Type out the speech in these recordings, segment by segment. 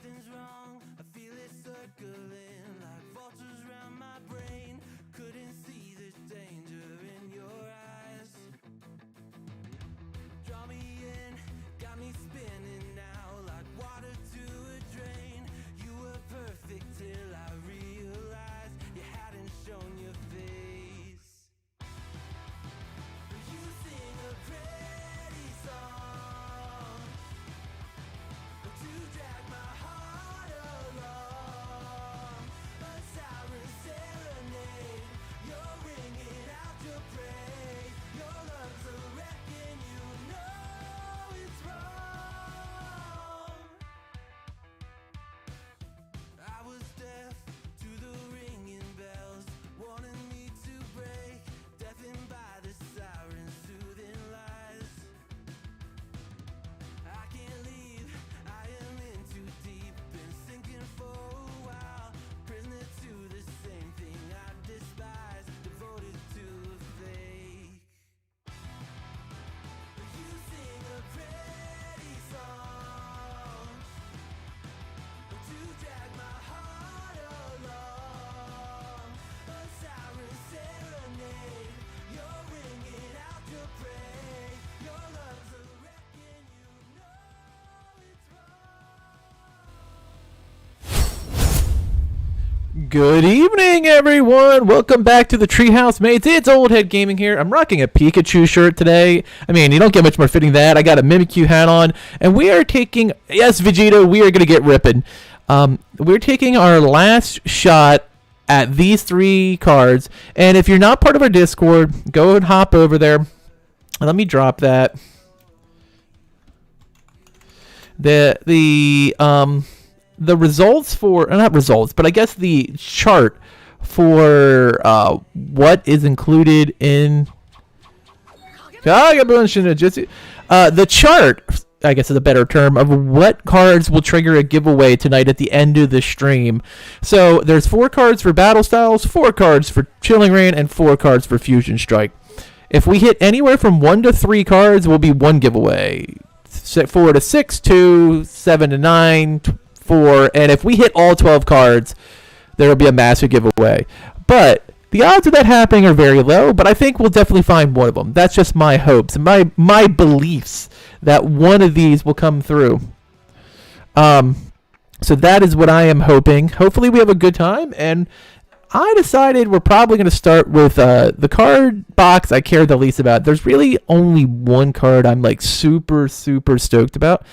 Something's wrong, I feel it circling like vultures around my brain. Couldn't see this danger in your eyes. Draw me in, got me spinning now like water to a drain. You were perfect till I realized you hadn't shown your face. You sing a pretty song to drag my heart along, a siren serenade. You're ringing out your praise. Your love's a wreck and you know it's wrong. I was deaf to the ringing bells, wanting me to break, deafened by the sirens' soothing lies. I can't leave, I am in too deep, been sinking for a while, prisoner to the same thing I despise, devoted to a fake. You sing a pretty song to drag my heart along, a siren serenade. You're ringing out your praise. Your love's a wreck and you know it's wrong. Good evening, everyone. Welcome back to the Treehouse Mates. It's Old Head Gaming here. I'm rocking a Pikachu shirt today. I mean, you don't get much more fitting than that. I got a Mimikyu hat on, and we are taking, yes, Vegeta, we are going to get ripping. We're taking our last shot at these three cards, and if you're not part of our Discord, go and hop over there. Let me drop that. The results for, not results, but I guess the chart for what is included in the chart, I guess is a better term, of what cards will trigger a giveaway tonight at the end of the stream. So there's 4 cards for Battle Styles, 4 cards for Chilling Reign, and 4 cards for Fusion Strike. If we hit anywhere from 1 to 3 cards, will be 1 giveaway. 4 to 6, 2, 7 to 9, 4, and if we hit all 12 cards, there will be a massive giveaway. But the odds of that happening are very low, but I think we'll definitely find one of them. That's just my hopes and my beliefs that one of these will come through. So that is what I am hoping. Hopefully we have a good time, and I decided we're probably going to start with the card box I care the least about. There's really only one card I'm like super stoked about.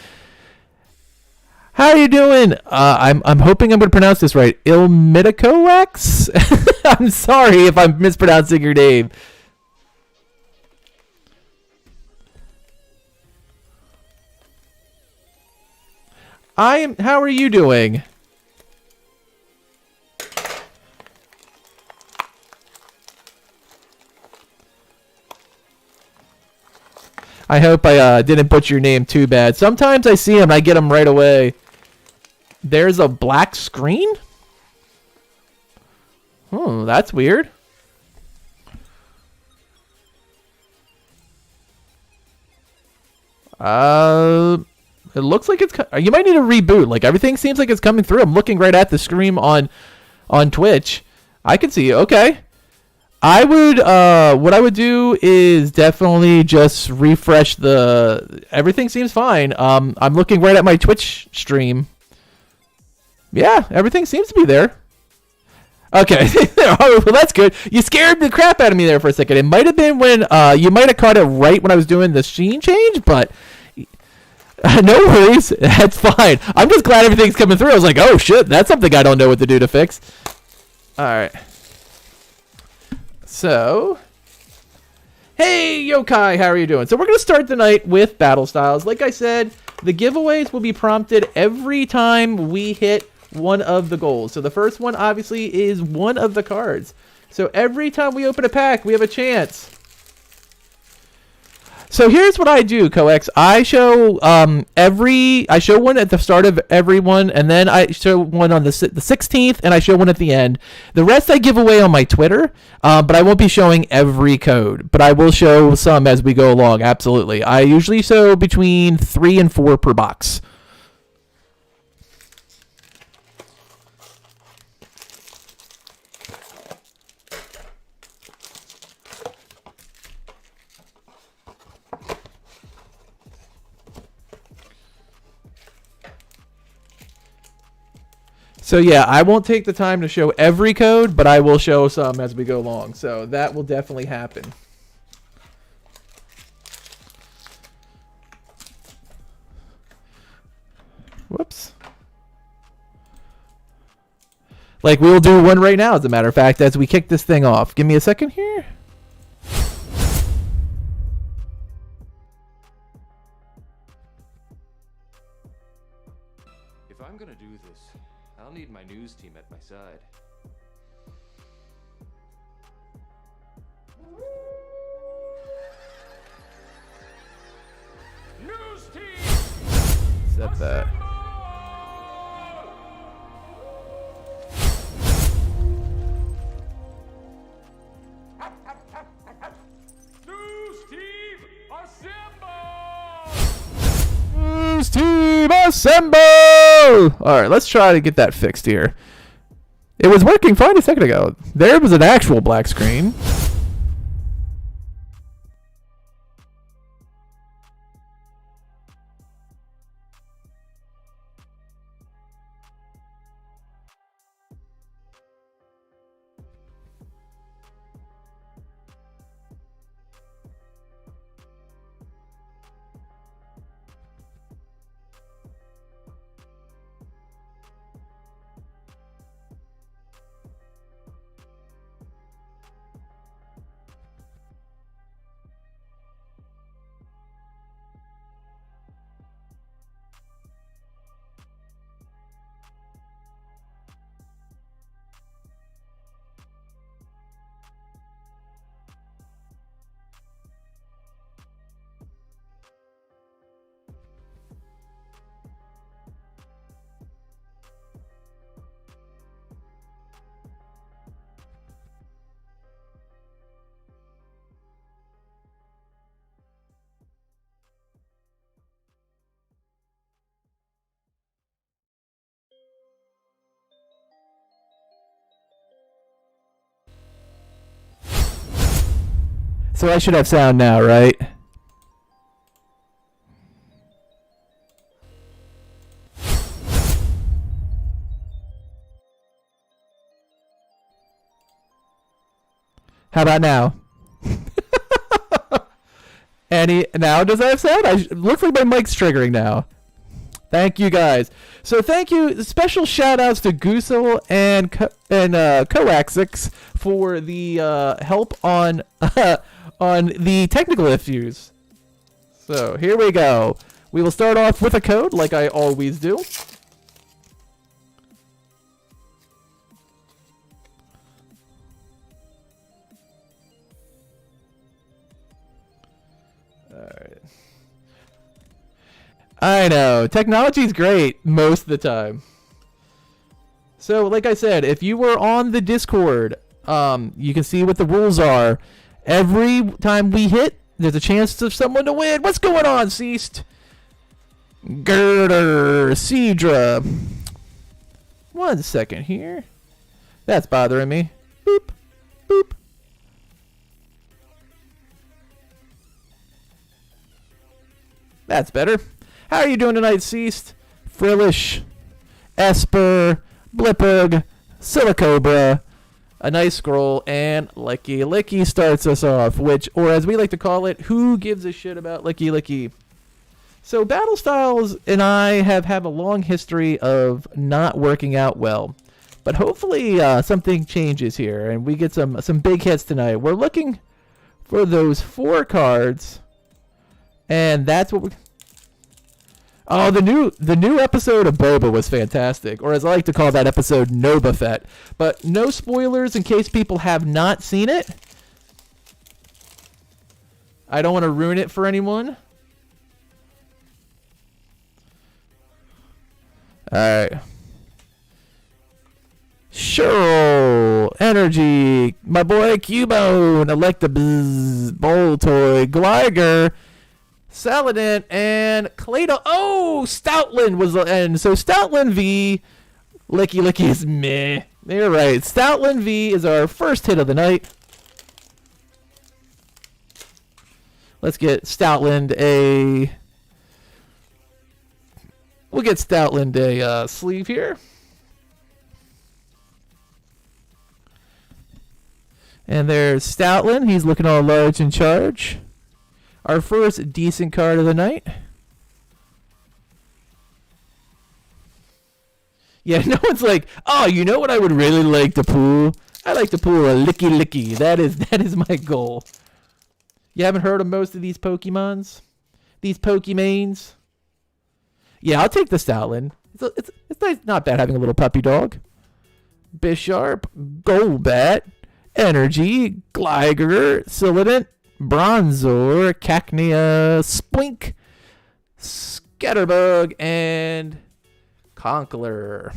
How are you doing? I'm hoping I'm going to pronounce this right. Ilmiticoax? I'm sorry if I'm mispronouncing your name. How are you doing? I hope I didn't butcher your name too bad. Sometimes I see them and I get them right away. There's a black screen? Oh, that's weird. It looks like it's... You might need to reboot. Like, everything seems like it's coming through. I'm looking right at the screen on Twitch. I can see it. Okay. I would, what I would do is definitely just refresh everything seems fine. I'm looking right at my Twitch stream. Yeah, everything seems to be there. Okay, well that's good. You scared the crap out of me there for a second. It might have been when, you might have caught it right when I was doing the scene change, but no worries, that's fine. I'm just glad everything's coming through. I was like, oh shit, that's something I don't know what to do to fix. Alright. So, hey Yokai, how are you doing? So we're going to start the night with Battle Styles. Like I said, the giveaways will be prompted every time we hit one of the goals. So the first one obviously is one of the cards. So every time we open a pack, we have a chance. So here's what I do, Coex. I show one at the start of every one, and then I show one on the 16th, and I show one at the end. The rest I give away on my Twitter, but I won't be showing every code, but I will show some as we go along. Absolutely. I usually show between 3 and 4 per box. So yeah, I won't take the time to show every code, but I will show some as we go along. So that will definitely happen. Whoops. Like, we'll do one right now, as a matter of fact, as we kick this thing off. Give me a second here. If I'm gonna do this, I'll need my news team at my side. News team! Set that. News team, assemble! News team, assemble! Alright, let's try to get that fixed here. It was working fine a second ago. There was an actual black screen. So I should have sound now, right? How about now? Now does that have sound? Looks like my mic's triggering now. Thank you guys. So thank you. Special shout outs to Goosel and Coaxix for the help on on the technical issues. So here we go. We will start off with a code like I always do. Alright. I know. Technology's great most of the time. So, like I said, if you were on the Discord, you can see what the rules are. Every time we hit, there's a chance of someone to win. What's going on, Ceased? Girder, Cedra. 1 second here. That's bothering me. Boop. Boop. That's better. How are you doing tonight, Ceased? Frillish, Esper, Blipperg, Silicobra, a nice scroll, and Licky Licky starts us off, or as we like to call it, who gives a shit about Licky Licky? So Battle Styles and I have had a long history of not working out well, but hopefully something changes here, and we get some big hits tonight. We're looking for those 4 cards, and that's what we... Oh, the new episode of Boba was fantastic, or as I like to call that episode, Noba Fett. But no spoilers in case people have not seen it. I don't want to ruin it for anyone. Alright. Cheryl, Energy, my boy Cubone, Electabuzz, Boltoy, Gligar, Saladin, and Clado. Oh, Stoutland was, and so Stoutland V, Licky Licky is meh. You're right. Stoutland V is our first hit of the night. Let's get Stoutland a. We'll get Stoutland a sleeve here. And there's Stoutland. He's looking all large in charge. Our first decent card of the night. Yeah, no one's like, oh, you know what I would really like to pull? I like to pull a Licky Licky. That is my goal. You haven't heard of most of these Pokemons? These Pokemanes? Yeah, I'll take the Stoutland. It's nice, not bad having a little puppy dog. Bisharp, Golbat, Energy, Gligar, Silident, Bronzor, Cacnea, Spoink, Scatterbug, and Conkeler.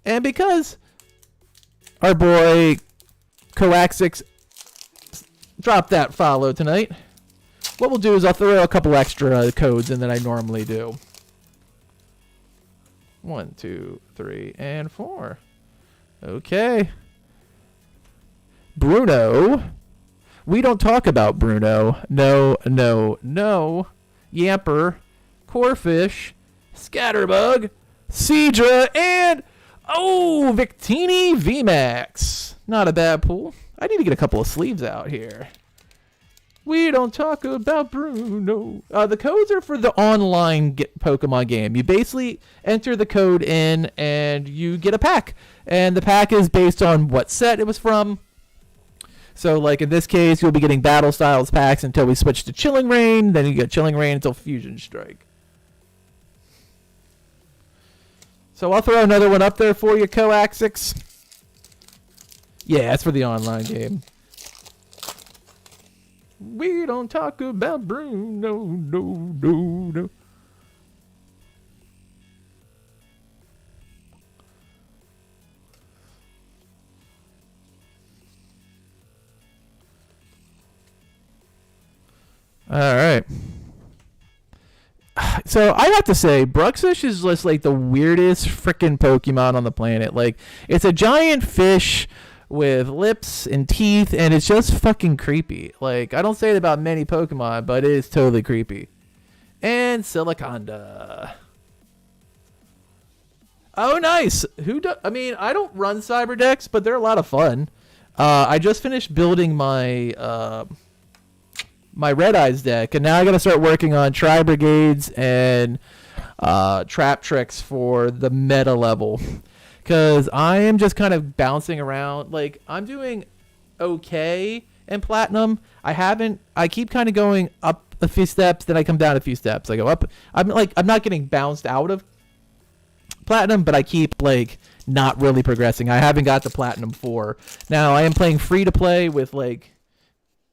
And because our boy Coaxix dropped that follow tonight, what we'll do is I'll throw a couple extra codes in than I normally do. 1, 2, 3, and 4. Okay. Bruno. We don't talk about Bruno. No, no, no. Yamper, Corfish, Scatterbug, Seadra, and Victini VMAX. Not a bad pull. I need to get a couple of sleeves out here. We don't talk about Bruno. The codes are for the online Pokemon game. You basically enter the code in and you get a pack. And the pack is based on what set it was from. So, like in this case, you'll be getting Battle Styles packs until we switch to Chilling Reign. Then you get Chilling Reign until Fusion Strike. So I'll throw another one up there for you, Coaxix. Yeah, it's for the online game. We don't talk about Bruno, no. All right. So I have to say, Bruxish is just like the weirdest freaking Pokemon on the planet. Like, it's a giant fish with lips and teeth, and it's just fucking creepy. Like, I don't say it about many Pokemon, but it is totally creepy. And Siliconda. Oh, nice. I mean, I don't run Cyber decks, but they're a lot of fun. I just finished building my my Red Eyes deck, and now I gotta start working on Tri-Brigades and Trap Tricks for the meta level. Because I am just kind of bouncing around. Like, I'm doing okay in Platinum. I keep kind of going up a few steps, then I come down a few steps. I go up. I'm not getting bounced out of Platinum, but I keep, like, not really progressing. I haven't got to Platinum 4. Now, I am playing free to play with, like,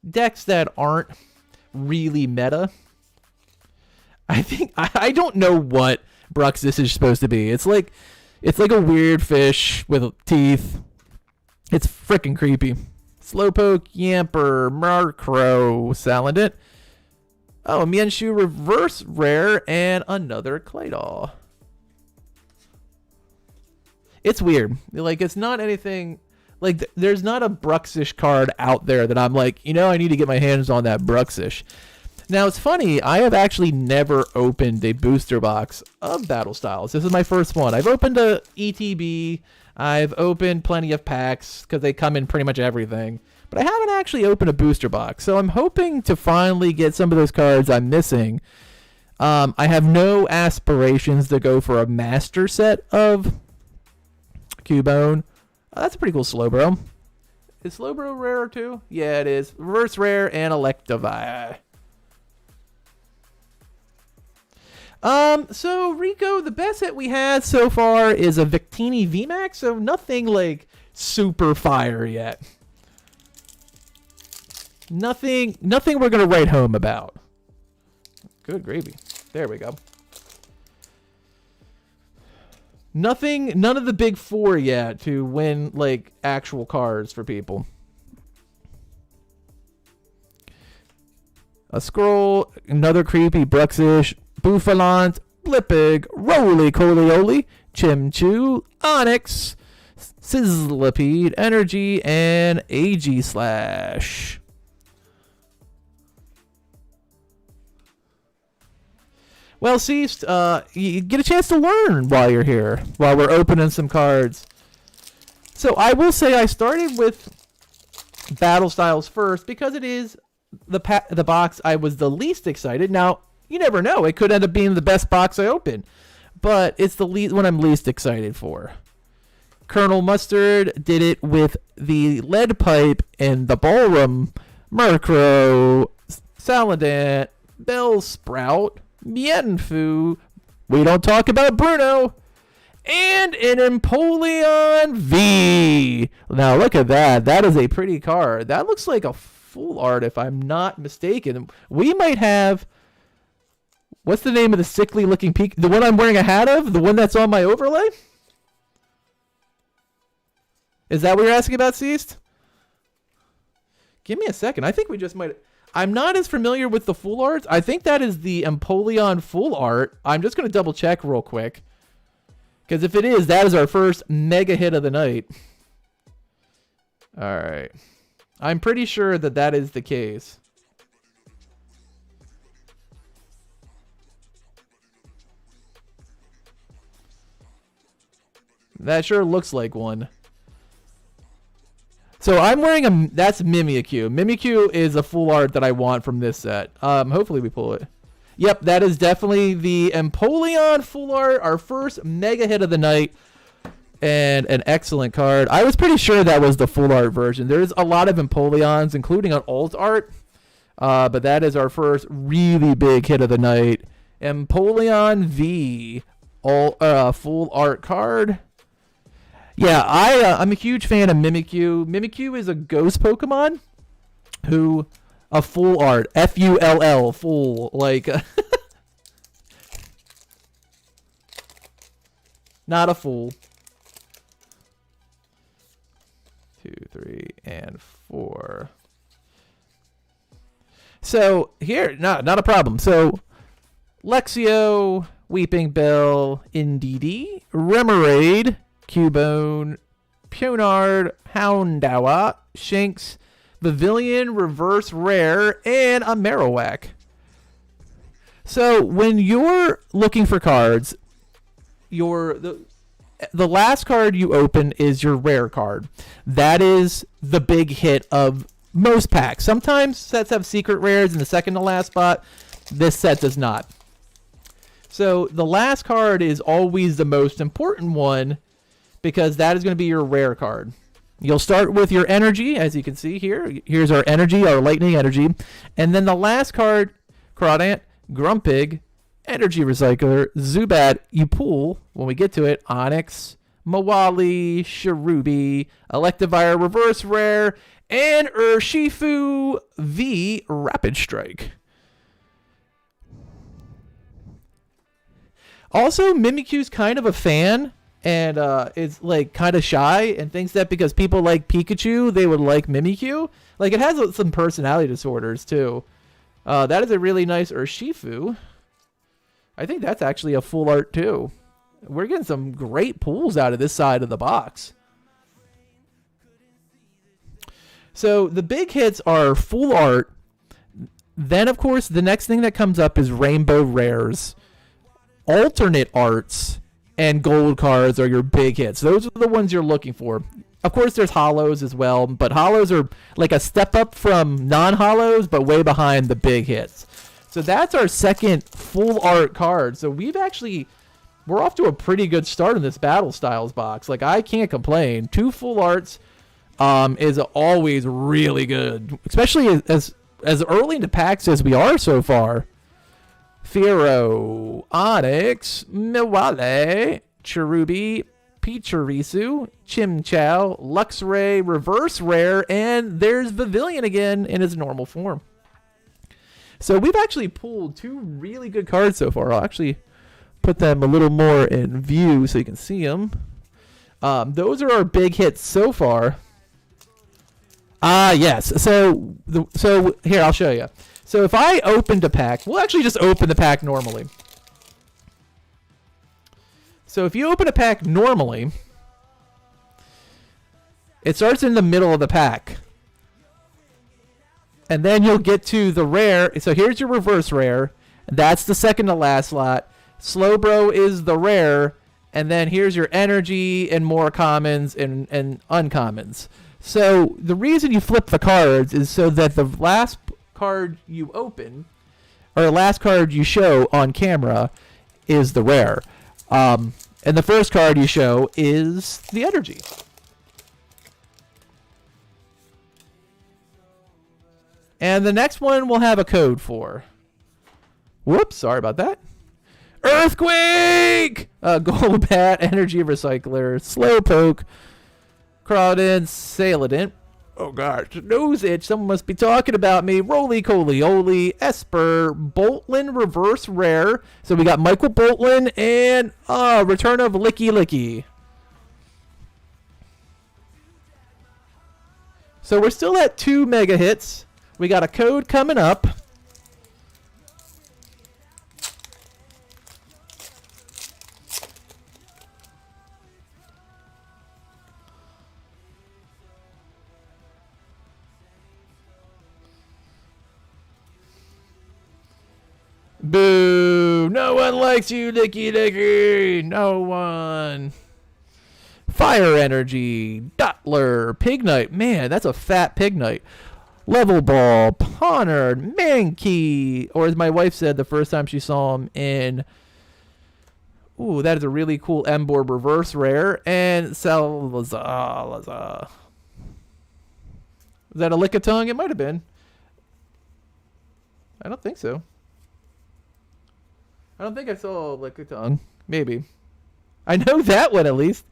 decks that aren't really meta. I don't know what Bruxish is supposed to be. It's like a weird fish with teeth. It's freaking creepy. Slowpoke, Yamper, Murkrow, Salandit. Oh, Mienshu reverse rare and another Claydol. It's weird. Like, it's not anything. Like, there's not a Bruxish card out there that I'm like, I need to get my hands on that Bruxish. Now, it's funny, I have actually never opened a booster box of Battle Styles. This is my first one. I've opened a ETB. I've opened plenty of packs because they come in pretty much everything. But I haven't actually opened a booster box. So I'm hoping to finally get some of those cards I'm missing. I have no aspirations to go for a master set of Cubone. That's a pretty cool Slowbro. Is Slowbro rare too? Yeah, it is. Reverse rare and Electivire. So Rico, the best hit we had so far is a Victini VMAX, so nothing like super fire yet. Nothing we're gonna write home about. Good gravy. There we go. None of the big four yet to win like actual cards for people. A Scroll, another creepy Bruxish, Buffalant, Blipig, Roly-Coly-Oly, Chimchu, Onyx, Sizzlipede, Energy, and Aegislash. Well, Ceased, you get a chance to learn while you're here, while we're opening some cards. So I will say I started with Battle Styles first because it is the box I was the least excited. Now, you never know. It could end up being the best box I open. But it's the one I'm least excited for. Colonel Mustard did it with the Lead Pipe and the Ballroom, Murkrow, Salandant, Bellsprout, Mienfoo. We don't talk about Bruno. And an Empoleon V. Now look at that. That is a pretty card. That looks like a full art if I'm not mistaken. We might have... What's the name of the sickly looking peak? The one I'm wearing a hat of? The one that's on my overlay? Is that what you're asking about, Ceased? Give me a second. I think we just might... I'm not as familiar with the full arts. I think that is the Empoleon full art. I'm just going to double check real quick. Because if it is, that is our first mega hit of the night. All right. I'm pretty sure that that is the case. That sure looks like one. So I'm wearing that's Mimikyu. Mimikyu is a full art that I want from this set. Hopefully we pull it. Yep, that is definitely the Empoleon full art, our first mega hit of the night, and an excellent card. I was pretty sure that was the full art version. There's a lot of Empoleons, including an alt art, but that is our first really big hit of the night. Empoleon V, full art card. Yeah, I'm a huge fan of Mimikyu. Mimikyu is a ghost Pokemon who... A full art. F-U-L-L. Full. Like... not a fool. 2, 3, and 4. So, here... not a problem. So, Lexio, Weeping Bell, Indeedee, Remoraid, Cubone, Pionard, Houndour, Shinx, Pavilion, Reverse Rare, and a Marowak. So when you're looking for cards, the last card you open is your rare card. That is the big hit of most packs. Sometimes sets have secret rares in the second to last spot. This set does not. So the last card is always the most important one because that is going to be your rare card. You'll start with your energy, as you can see here. Here's our energy, our lightning energy. And then the last card, Crawdant, Grumpig, Energy Recycler, Zubat, you pull, when we get to it, Onix, Mawali, Cherubi, Electivire Reverse Rare, and Urshifu V Rapid Strike. Also, Mimikyu's kind of a fan. And is like kind of shy and thinks that because people like Pikachu, they would like Mimikyu. Like it has some personality disorders too. That is a really nice Urshifu. I think that's actually a full art too. We're getting some great pulls out of this side of the box. So the big hits are full art. Then of course the next thing that comes up is rainbow rares, alternate arts, and gold cards are your big hits. Those are the ones you're looking for. Of course, there's holos as well, but holos are like a step up from non-holos, but way behind the big hits. So that's our second full art card. So we're off to a pretty good start in this Battle Styles box. Like, I can't complain. 2 full arts is always really good, especially as early into packs as we are so far. Fearow, Onix, Mawile, Cherubi, Pachirisu, Chimchar, Luxray, Reverse Rare, and there's Pavilion again in his normal form. So we've actually pulled 2 really good cards so far. I'll actually put them a little more in view so you can see them. Those are our big hits so far. Yes. So here, I'll show you. So if I opened a pack, we'll actually just open the pack normally. So if you open a pack normally, it starts in the middle of the pack. And then you'll get to the rare. So here's your reverse rare. That's the second to last slot. Slowbro is the rare. And then here's your energy and more commons and uncommons. So the reason you flip the cards is so that the last card you open, or the last card you show on camera, is the rare. And the first card you show is the energy. And the next one we'll have a code for. Whoops, sorry about that. Earthquake! Gold Bat, Energy Recycler, Slowpoke, Crawdon, Saladin. Oh gosh, nose itch. Someone must be talking about me. Roly-Coly-Oly, Esper, Boltland, Reverse Rare. So we got Michael Boltland and Return of Licky Licky. So we're still at 2 mega hits. We got a code coming up. Boo! No one likes you, Licky Licky! No one! Fire Energy, Dottler, Pignite. Man, that's a fat Pignite. Level Ball, Ponard, Mankey. Or as my wife said the first time she saw him in... Ooh, that is a really cool Emborg Reverse Rare. And Salazar. Is that a Lickitung? It might have been. I don't think so. I don't think I saw a Lickitung. Maybe. I know that one at least.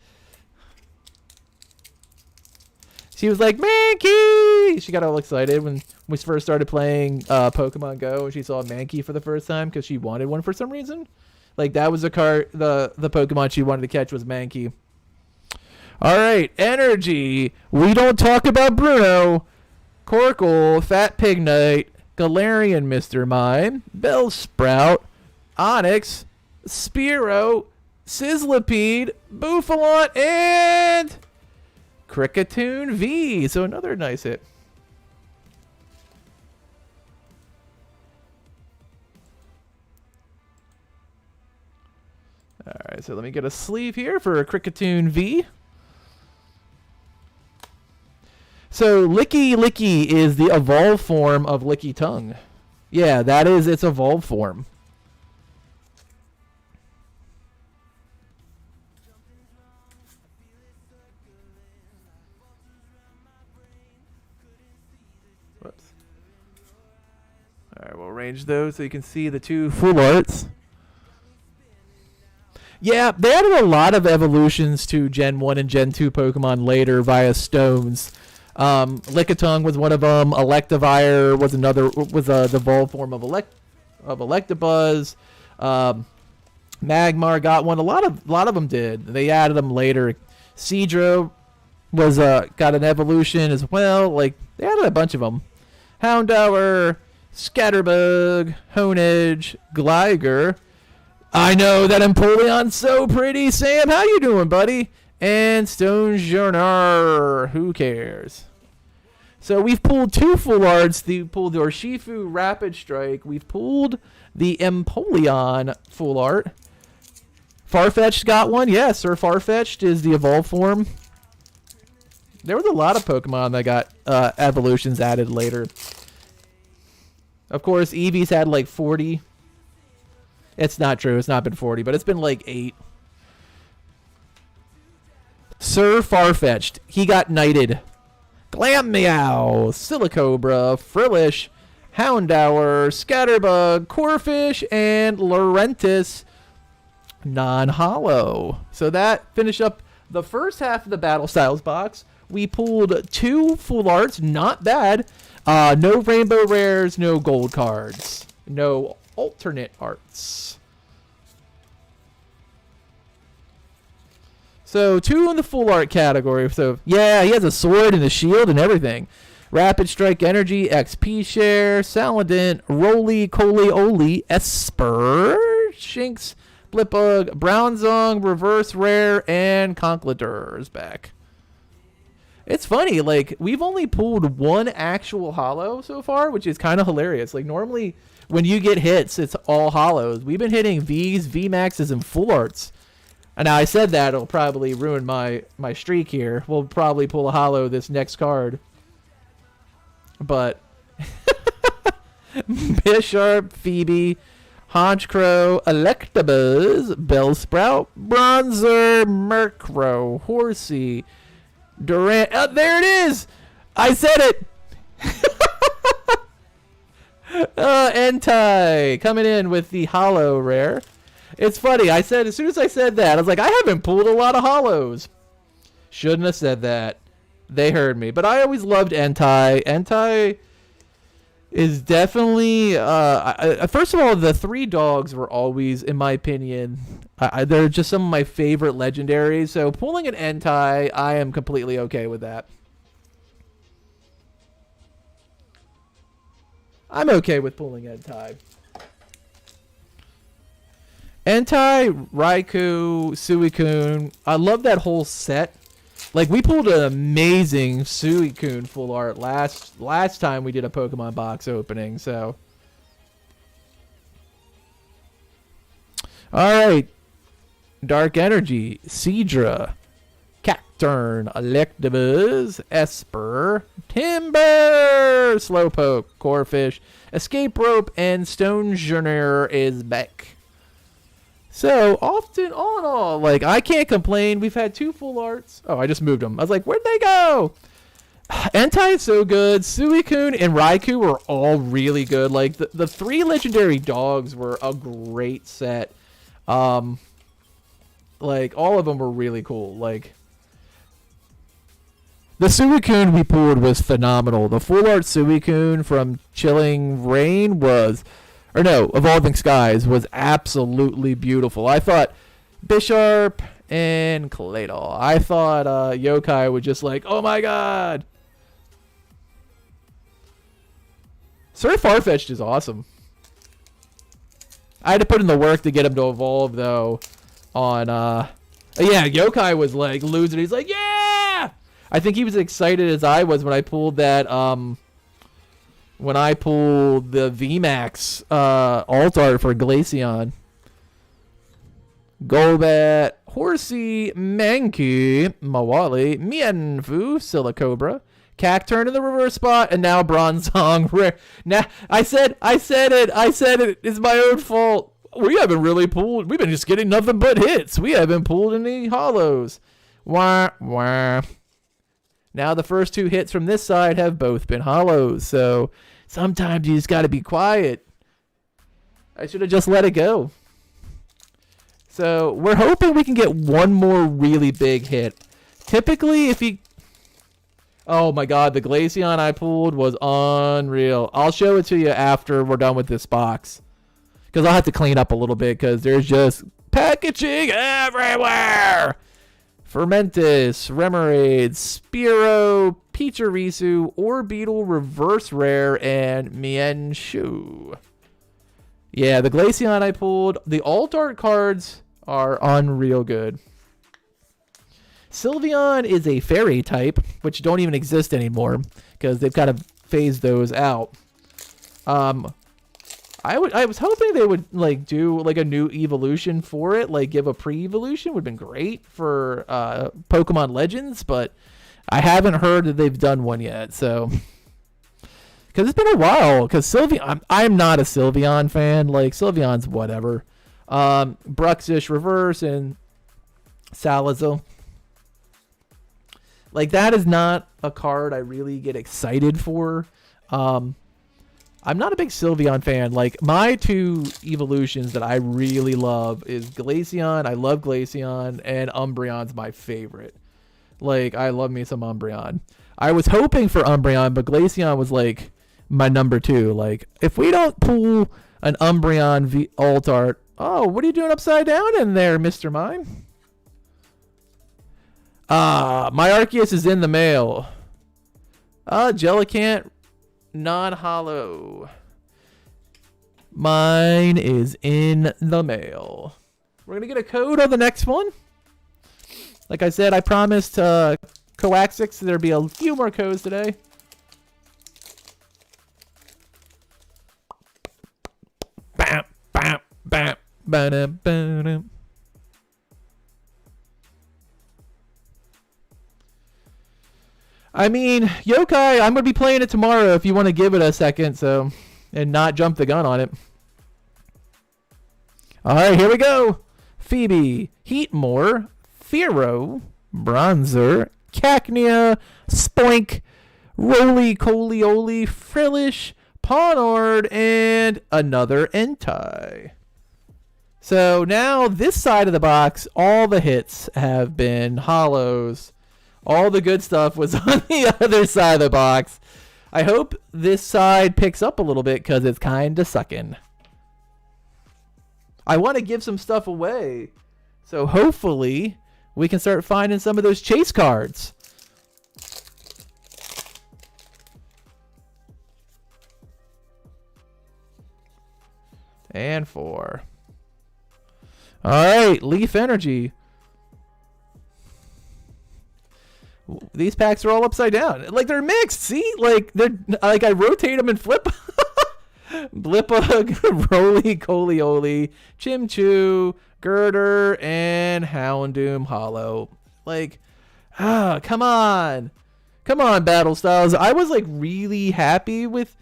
She was like, Mankey! She got all excited when we first started playing Pokemon Go. And she saw Mankey for the first time because she wanted one for some reason. Like, that was the Pokemon she wanted to catch was Mankey. All right, energy. We don't talk about Bruno. Corkle, Fat Pignite, Galarian Mr. Mime, Bellsprout, Onyx, Spearow, Sizzlipede, Bouffalant, and Kricketune V. So another nice hit. All right, so let me get a sleeve here for a Kricketune V. So Licky Licky is the evolved form of Lickitung. Yeah, that is its evolved form. Whoops. All right, we'll arrange those so you can see the two full arts. Yeah, they added a lot of evolutions to Gen 1 and Gen 2 Pokemon later via stones. Lickitung was one of them. Electivire was another, the evolved form of Electabuzz. Magmar got one. A lot of them did. They added them later. Seadra was got an evolution as well. Like, they added a bunch of them. Houndour, Scatterbug, Honedge, Gligar. I know that Empoleon's so pretty. Sam, how you doing, buddy? And Stonjourner. Who cares? So we've pulled two full arts. We pulled the Urshifu Rapid Strike. We've pulled the Empoleon full art. Farfetch'd got one. Yes, Sir Farfetch'd is the evolved form. There was a lot of Pokemon that got evolutions added later. Of course, Eevee's had like 40. It's not true. It's not been 40, but it's been like 8. Sir Farfetch'd. He got knighted. Glammeow, Silicobra, Frillish, Houndour, Scatterbug, Corphish, and Laurentis non-hollow. So that finished up the first half of the Battle Styles box. We pulled 2 full arts. Not bad. No rainbow rares, no gold cards. No alternate arts. So 2 in the full art category. So yeah, he has a sword and a shield and everything. Rapid Strike Energy, XP Share, Saladin, Roly-Coly-Oly, Esper, Shinx, Blipbug, Bronzong, Reverse Rare, and Conkeldurr is back. It's funny, like, we've only pulled 1 actual holo so far, which is kind of hilarious. Like, normally when you get hits, it's all holos. We've been hitting Vs, VMAXs, and full arts. And now I said that it'll probably ruin my streak here. We'll probably pull a holo this next card. But Bisharp, Phoebe, Honchcrow, Electabuzz, Bellsprout, Bronzer, Murkrow, Horsey, Durant. Oh, there it is! I said it! Entei coming in with the holo rare. It's funny. I said, as soon as I said that, I was like, I haven't pulled a lot of holos. Shouldn't have said that. They heard me. But I always loved Entei. Entei is definitely, first of all, the 3 dogs were always, in my opinion, they're just some of my favorite legendaries. So pulling an Entei, I am completely okay with that. I'm okay with pulling Entei. Entei, Raikou, Suicune. I love that whole set. Like, we pulled an amazing Suicune full art last time we did a Pokemon box opening, so. Alright. Dark Energy, Seadra, Cacturne, Electabuzz, Esper, Timber, Slowpoke, Corphish, Escape Rope, and Stonejourner is back. So, often, all in all, like, I can't complain. We've had 2 full arts. Oh, I just moved them. I was like, where'd they go? Entei is so good. Suicune and Raikou were all really good. Like, the 3 legendary dogs were a great set. Like, all of them were really cool. Like, the Suicune we pulled was phenomenal. The full art Suicune from Chilling Reign was... Or no, Evolving Skies was absolutely beautiful. I thought Bisharp and Claydol. I thought Yokai was just like, oh my god. Sir Farfetch'd is awesome. I had to put in the work to get him to evolve, though, on... yeah, Yokai was like losing. He's like, yeah! I think he was excited as I was when I pulled that... When I pulled the VMAX alt art for Glaceon. Golbat, Horsey, Mankey, Mawali, Mienfoo, Silicobra, Cacturne in the reverse spot, and now Bronzong rare. Now I said it. It's my own fault. We haven't really pulled. We've been just getting nothing but hits. We haven't pulled any holos. Wah wah. Now the first 2 hits from this side have both been holos. So sometimes you just got to be quiet. I should have just let it go. So we're hoping we can get one more really big hit. Typically, if you... Oh my god, the Glaceon I pulled was unreal. I'll show it to you after we're done with this box. Because I'll have to clean up a little bit because there's just packaging everywhere. Fermentus, Remoraid, Spearow, Pachirisu, Orbeetle, Reverse Rare, and Mienshao. Yeah, the Glaceon I pulled. The alt art cards are unreal good. Sylveon is a fairy type, which don't even exist anymore because they've kind of phased those out. I was hoping they would like do like a new evolution for it, like give a pre-evolution. Would have been great for Pokemon Legends, but I haven't heard that they've done one yet. So, because it's been a while. Because Sylveon, I'm not a Sylveon fan. Like Sylveon's whatever. Bruxish Reverse and Salazzle. Like that is not a card I really get excited for. I'm not a big Sylveon fan. Like, my 2 evolutions that I really love is Glaceon. I love Glaceon. And Umbreon's my favorite. Like, I love me some Umbreon. I was hoping for Umbreon, but Glaceon was, like, my number 2. Like, if we don't pull an Umbreon alt art... Oh, what are you doing upside down in there, Mr. Mime? My Arceus is in the mail. Jellicant... non-holo. Mine is in the mail. We're going to get a code on the next one. Like I said, I promised Coaxix there'd be a few more codes today. Bam, bam, bam, ba-dum, ba-dum. I mean, Yokai, I'm going to be playing it tomorrow if you want to give it a second, so, and not jump the gun on it. All right, here we go. Phoebe, Heatmore, Firo, Bronzer, Cacnea, Spoink, Roly Colioli, Frillish, Ponard, and another Entei. So now this side of the box, all the hits have been holos. All the good stuff was on the other side of the box. I hope this side picks up a little bit because it's kind of sucking. I want to give some stuff away. So hopefully we can start finding some of those chase cards. And 4. All right, Leaf Energy. These packs are all upside down. Like, they're mixed. See? Like, they're like, I rotate them and flip. Blipbug, Roly Colioli, Chimchu, Girder, and Houndoom Hollow. Like, come on. Come on, Battle Styles. I was, like, really happy with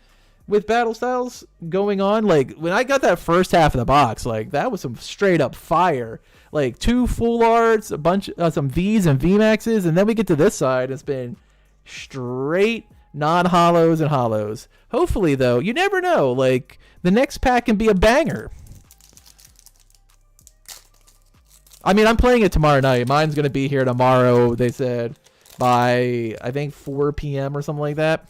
Battle Styles going on. Like, when I got that first half of the box, like, that was some straight up fire. Like 2 full arts, a bunch, some V's and VMAXs, and then we get to this side. It's been straight non-holos and holos. Hopefully, though, you never know. Like, the next pack can be a banger. I mean, I'm playing it tomorrow night. Mine's going to be here tomorrow, they said, by, I think, 4 p.m. or something like that.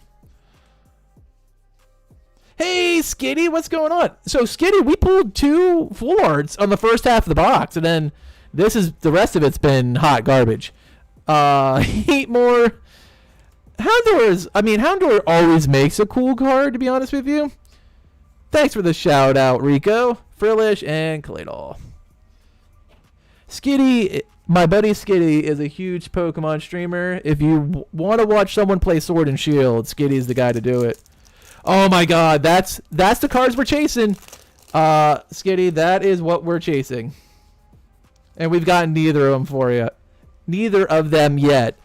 Hey, Skitty, what's going on? So, Skitty, we pulled 2 full arts on the first half of the box, and then the rest of it's been hot garbage. Heatmore. Houndour always makes a cool card, to be honest with you. Thanks for the shout out, Rico, Frillish, and Claydol. Skitty, my buddy Skitty is a huge Pokemon streamer. If you want to watch someone play Sword and Shield, Skitty's the guy to do it. Oh my god, that's the cards we're chasing. Skitty, that is what we're chasing. And we've gotten neither of them for you. Neither of them yet.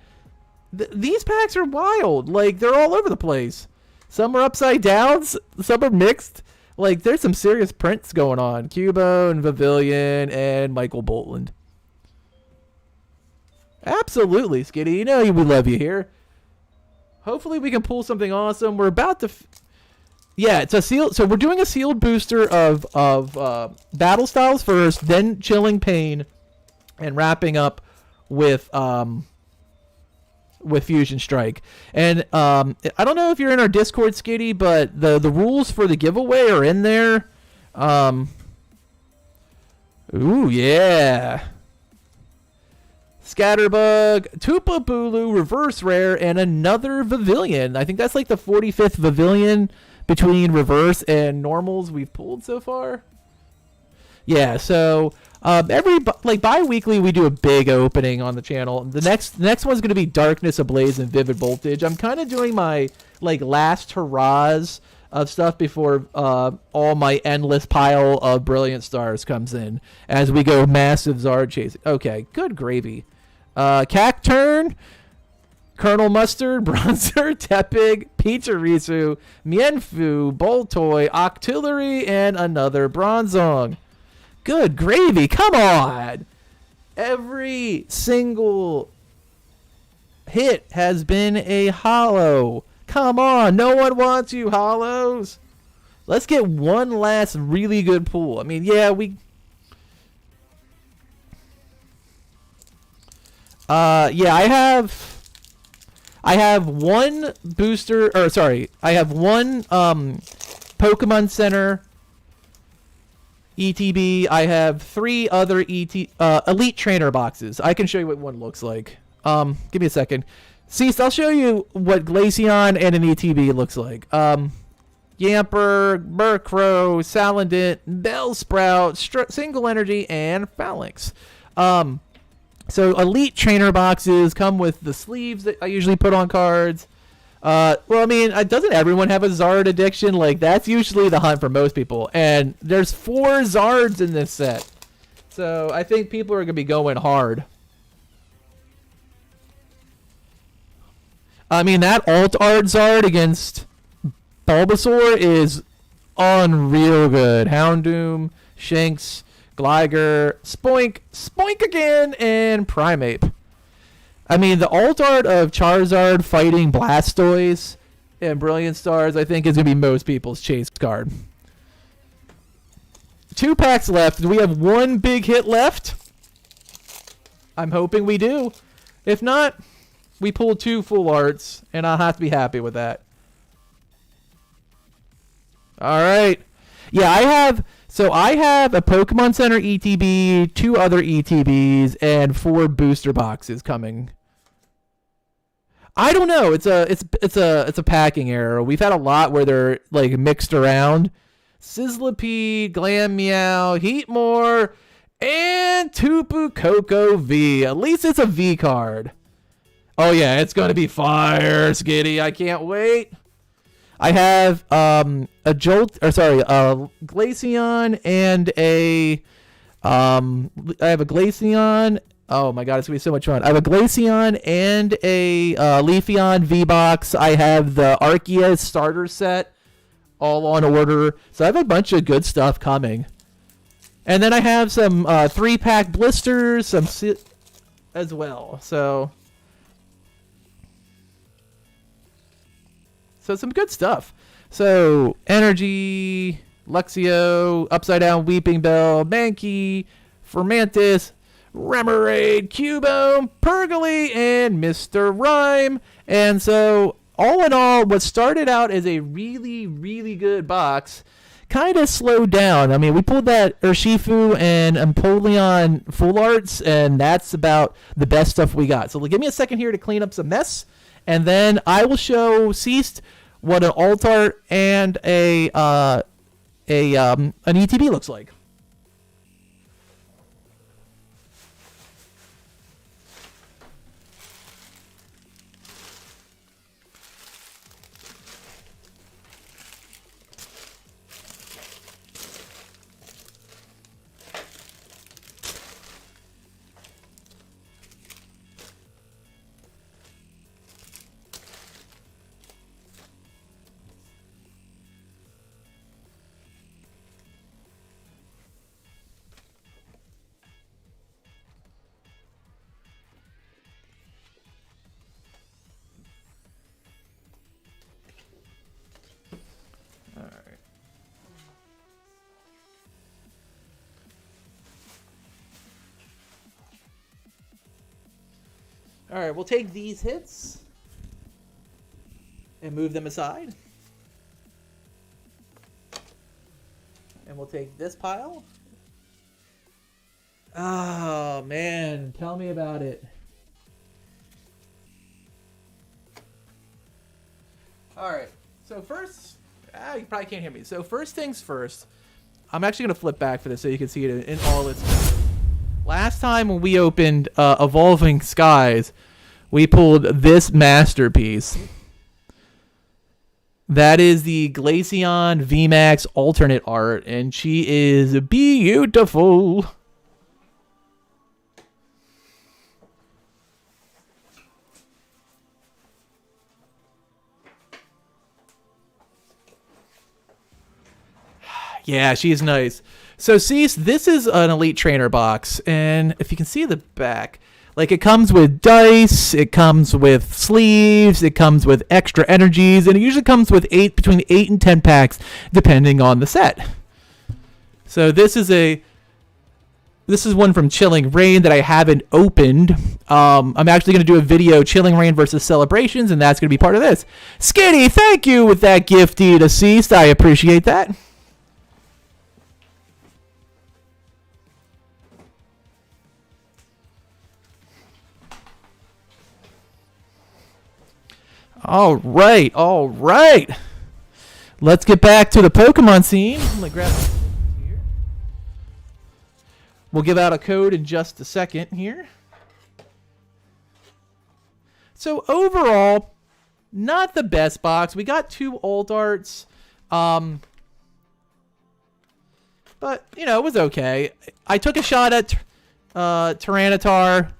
These packs are wild. Like, they're all over the place. Some are upside down, some are mixed. Like, there's some serious prints going on. Cubo and Pavilion and Michael Boltland. Absolutely, Skitty. You know we love you here. Hopefully we can pull something awesome. We're about to... Yeah, it's a sealed. So we're doing a sealed booster of Battle Styles first, then Chilling Pain, and wrapping up with Fusion Strike. And I don't know if you're in our Discord, Skitty, but the rules for the giveaway are in there. Ooh, yeah. Scatterbug, Tupabulu, Reverse Rare, and another Pavilion. I think that's like the 45th Pavilion between Reverse and Normals we've pulled so far. Yeah, so bi-weekly we do a big opening on the channel. The next one's going to be Darkness Ablaze and Vivid Voltage. I'm kind of doing my last hurrahs of stuff before all my endless pile of Brilliant Stars comes in as we go massive Zard chasing. Okay, good gravy. Cacturn, Colonel Mustard, Bronzer, Tepig, Pizza-Risu, Mienfu, Boltoy, Octillery, and another Bronzong. Good gravy, come on! Every single hit has been a holo. Come on, no one wants you, holos. Let's get one last really good pull. I mean, yeah, I have one booster, or sorry, I have one Pokemon Center ETB. I have 3 other Elite Trainer boxes. I can show you what one looks like. Give me a second. Cease, I'll show you what Glaceon and an ETB looks like. Yamper, Murkrow, Salandit, Bellsprout, Single Energy, and Phalanx. So Elite Trainer boxes come with the sleeves that I usually put on cards. Well, I mean, doesn't everyone have a Zard addiction? Like, that's usually the hunt for most people. And there's 4 Zards in this set. So I think people are going to be going hard. I mean, that alt art Zard against Bulbasaur is unreal good. Houndoom, Shanks, Gligar, Spoink, Spoink again, and Primeape. I mean, the alt art of Charizard fighting Blastoise and Brilliant Stars, I think, is going to be most people's chase card. 2 packs left. Do we have one big hit left? I'm hoping we do. If not, we pull 2 full arts, and I'll have to be happy with that. All right. Yeah, I have a Pokemon Center ETB, 2 other ETBs, and 4 booster boxes coming. I don't know. It's a packing error. We've had a lot where they're like mixed around. Sizzlipede, Glameow, Heatmore, and Tapu Koko V. At least it's a V card. Oh yeah, it's gonna be fire, Skitty. I can't wait. I have a Glaceon and a I have a Glaceon. Oh my god, it's gonna be so much fun. I have a Glaceon and a Leafeon V-Box. I have the Arceus starter set all on order. So I have a bunch of good stuff coming. And then I have some 3-pack blisters, as well. So some good stuff. So Energy, Luxio, Upside Down Weeping Bell, Mankey, Fermantis, Remoraid, Cubone, Pergly, and Mr. Rhyme. And so, all in all, what started out as a really, really good box kind of slowed down. I mean, we pulled that Urshifu and Empoleon full arts, and that's about the best stuff we got. So give me a second here to clean up some mess, and then I will show Ceased what an alt art and an ETB looks like. All right, we'll take these hits and move them aside. And we'll take this pile. Oh, man. Tell me about it. All right. So first, you probably can't hear me. So first things first, I'm actually going to flip back for this so you can see it in all its glory. Last time when we opened Evolving Skies, we pulled this masterpiece. That is the Glaceon VMAX alternate art, and she is beautiful. Yeah, she's nice. So, Cease, this is an Elite Trainer box, and if you can see the back, like it comes with dice, it comes with sleeves, it comes with extra energies, and it usually comes with between 8 and 10 packs, depending on the set. So this is one from Chilling Reign that I haven't opened. I'm actually going to do a video, Chilling Reign versus Celebrations, and that's going to be part of this. Skitty, thank you with that gifty to Ceased. I appreciate that. All right. Let's get back to the Pokemon scene. I'm gonna grab here. We'll give out a code in just a second here. So overall, not the best box. We got 2 alt arts, but it was okay. I took a shot at Tyranitar.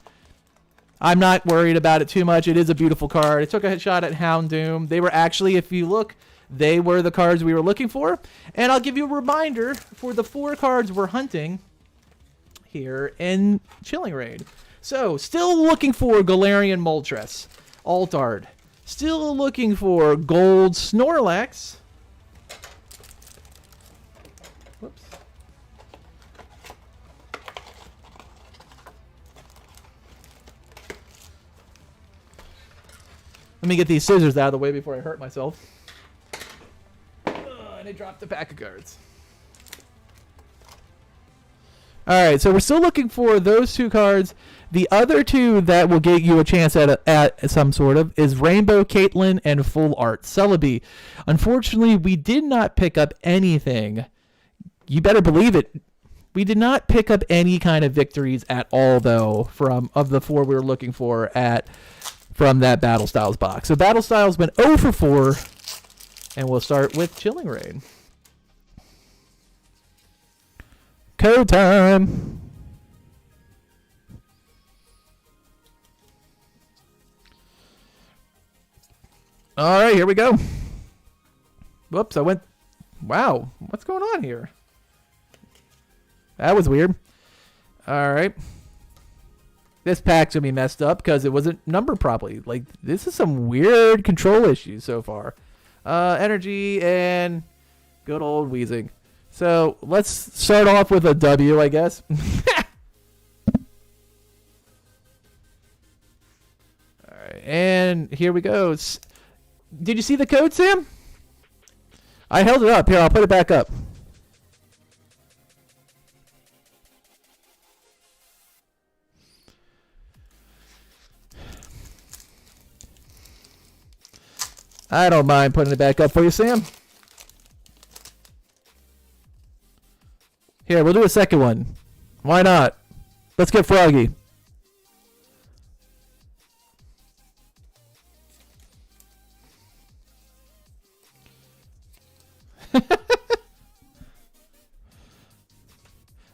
I'm not worried about it too much. It is a beautiful card. I took a shot at Houndoom. They were actually, if you look, they were the cards we were looking for. And I'll give you a reminder for the 4 cards we're hunting here in Chilling Raid. So, still looking for Galarian Moltres, Altard. Still looking for Gold Snorlax. Whoops. Let me get these scissors out of the way before I hurt myself. And I dropped the pack of cards. Alright, so we're still looking for those 2 cards. The other 2 that will get you a chance at some sort of is Rainbow Caitlyn and Full Art Celebi. Unfortunately, we did not pick up anything. You better believe it. We did not pick up any kind of victories at all, though, of the 4 we were looking for from that Battle Styles box. So Battle Styles went 0 for 4, and we'll start with Chilling Raid. Code time. All right, here we go. Whoops, I went. Wow, what's going on here? That was weird. All right. This pack's going to be messed up because it wasn't numbered properly. Like, this is some weird control issues so far. Energy and good old wheezing. So, let's start off with a W, I guess. Alright, and here we go. Did you see the code, Sam? I held it up. Here, I'll put it back up. I don't mind putting it back up for you, Sam. Here, we'll do a second one. Why not? Let's get froggy.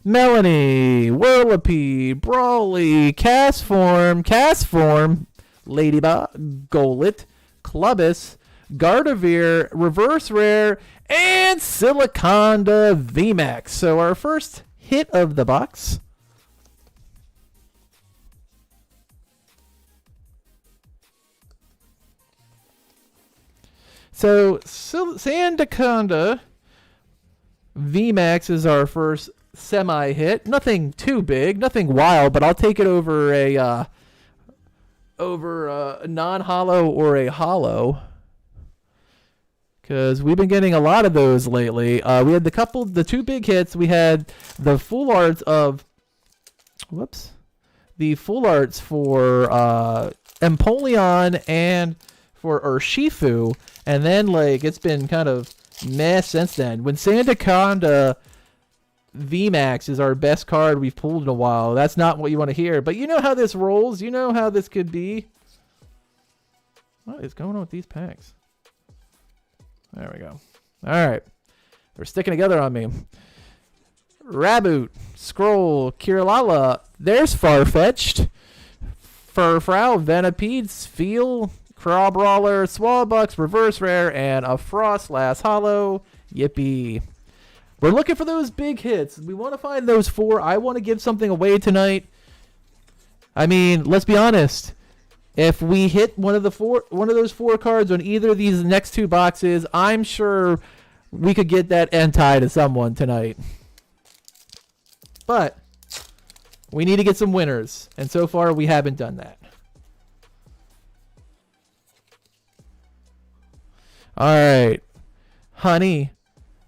Melanie, Whirlipede, Brawly, Castform, Ladybug, Golett, Clubbus, Gardevoir, Reverse Rare, and Siliconda VMAX. So our first hit of the box. So Sandaconda VMAX is our first semi-hit. Nothing too big, nothing wild, but I'll take it over a non-hollow or a hollow, because we've been getting a lot of those lately. We had the 2 big hits. We had the full arts of, the full arts for Empoleon and for Urshifu, and then like it's been kind of meh since then. When Sandaconda VMAX is our best card we've pulled in a while, that's not what you want to hear. But you know how this rolls. You know how this could be. What is going on with these packs? There we go. All right. They're sticking together on me. Raboot, Scroll, Kirillala. There's Farfetch'd. Furfrou, Venipede, Spheal, Crabrawler, Swalbucks, Reverse Rare, and a Frostlass Hollow. Yippee. We're looking for those big hits. We want to find those 4. I want to give something away tonight. I mean, let's be honest. If we hit one of those 4 cards on either of these next 2 boxes, I'm sure we could get that Entei to someone tonight. But we need to get some winners, and so far we haven't done that. All right. Honey,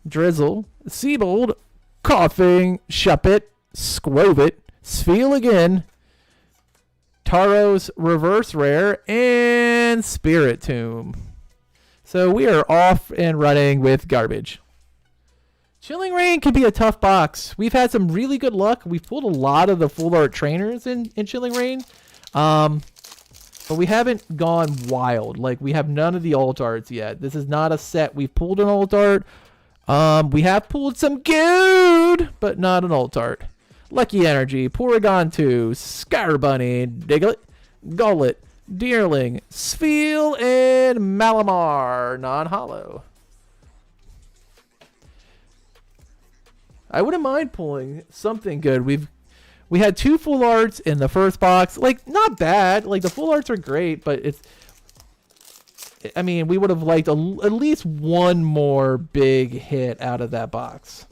Drizzle, Seabold, Coughing, Shuppet, Squovit, Spheal again, Taros, Reverse Rare, and Spiritomb. So we are off and running with garbage. Chilling Rain can be a tough box. We've had some really good luck. We've pulled a lot of the full art trainers in Chilling Rain. But we haven't gone wild. Like, we have none of the alt arts yet. This is not a set. We've pulled an alt art. We have pulled some good, but not an alt art. Lucky Energy, Porygon 2, Scarbunny, Diglett, Gullet, Deerling, Spheal, and Malamar, non-hollow. I wouldn't mind pulling something good. We had 2 full arts in the first box. Like, not bad. Like, the full arts are great, but I mean, we would have liked at least one more big hit out of that box.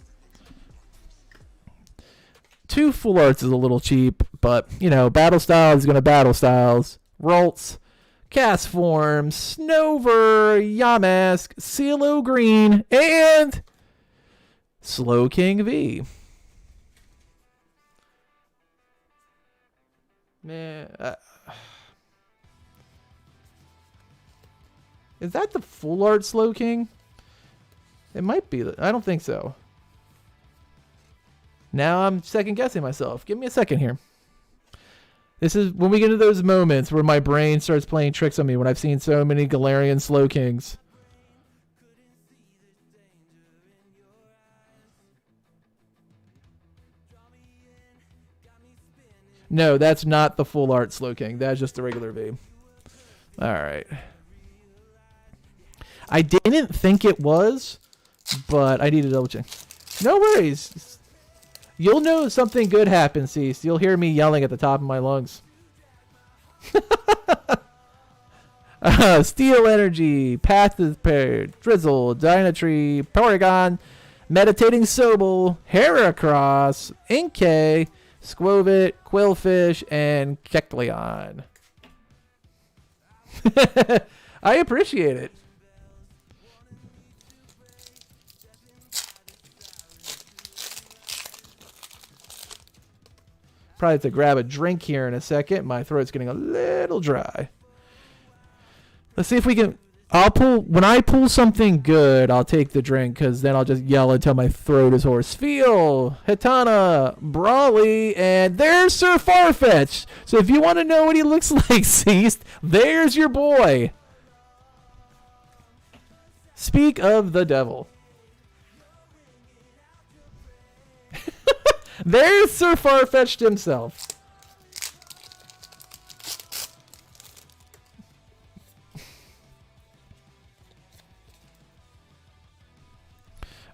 2 full arts is a little cheap, but, you know, Battle Styles is going to Battle Styles. Ralts, Cast Form, Snover, Yamask, CeeLo Green, and Slow King V. Man, is that the full art Slow King? It might be. I don't think so. Now I'm second guessing myself. Give me a second here. This is when we get into those moments where my brain starts playing tricks on me when I've seen so many Galarian Slow Kings. No, that's not the full art Slow King. That's just the regular V. All right. I didn't think it was, but I need to double check. No worries. You'll know something good happens, Cease. You'll hear me yelling at the top of my lungs. Steel Energy, Path to Repair, Drizzle, Dynatree, Porygon, Meditating Sobel, Heracross, Inkay, Squovit, Quillfish, and Kecleon. I appreciate it. Probably have to grab a drink here in a second. My throat's getting a little dry. Let's see if we can... When I pull something good, I'll take the drink, because then I'll just yell until my throat is hoarse. Feel, Hitana, Brawly, and there's Sir Farfetch. So if you want to know what he looks like, Ceased, there's your boy. Speak of the devil. There's Sir Farfetch'd himself.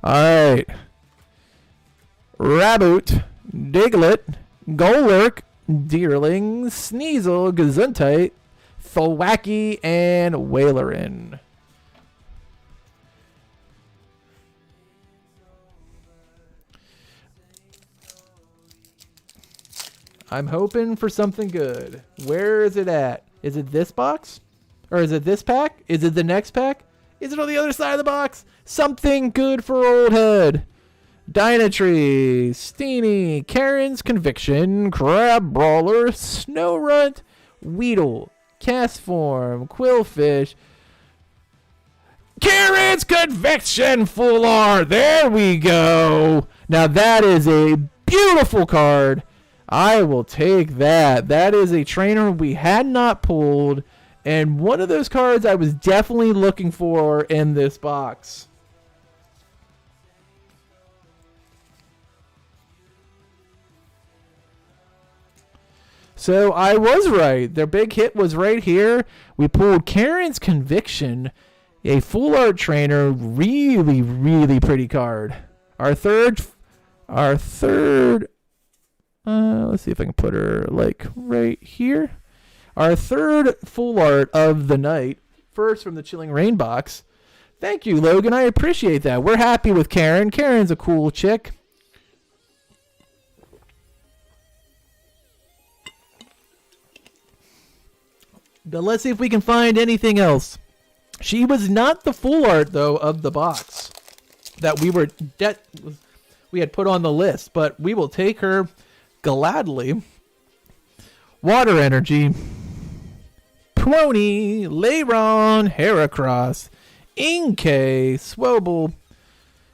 Alright. Raboot, Diglett, Golurk, Deerling, Sneasel, Gesundheit, Thwackey, and Wailerin. I'm hoping for something good. Where is it at? Is it this box? Or is it this pack? Is it the next pack? Is it on the other side of the box? Something good for old head. Dynatree, Steenie, Karen's Conviction, Crab Brawler, Snowrunt, Weedle, Castform, Quillfish. Karen's Conviction Full Art. There we go. Now that is a beautiful card. I will take that. That is a trainer we had not pulled, and one of those cards I was definitely looking for in this box. So I was right. Their big hit was right here. We pulled Karen's Conviction, a full art trainer, really, really pretty card. Our third let's see if I can put her like right here. Our third full art of the night. First from the Chilling Rain box. Thank you, Logan. I appreciate that. We're happy with Karen. Karen's a cool chick. But let's see if we can find anything else. She was not the full art, though, of the box that we had put on the list, but we will take her gladly. Water Energy, Pony, Lairon, Heracross, Inkay, Swobel,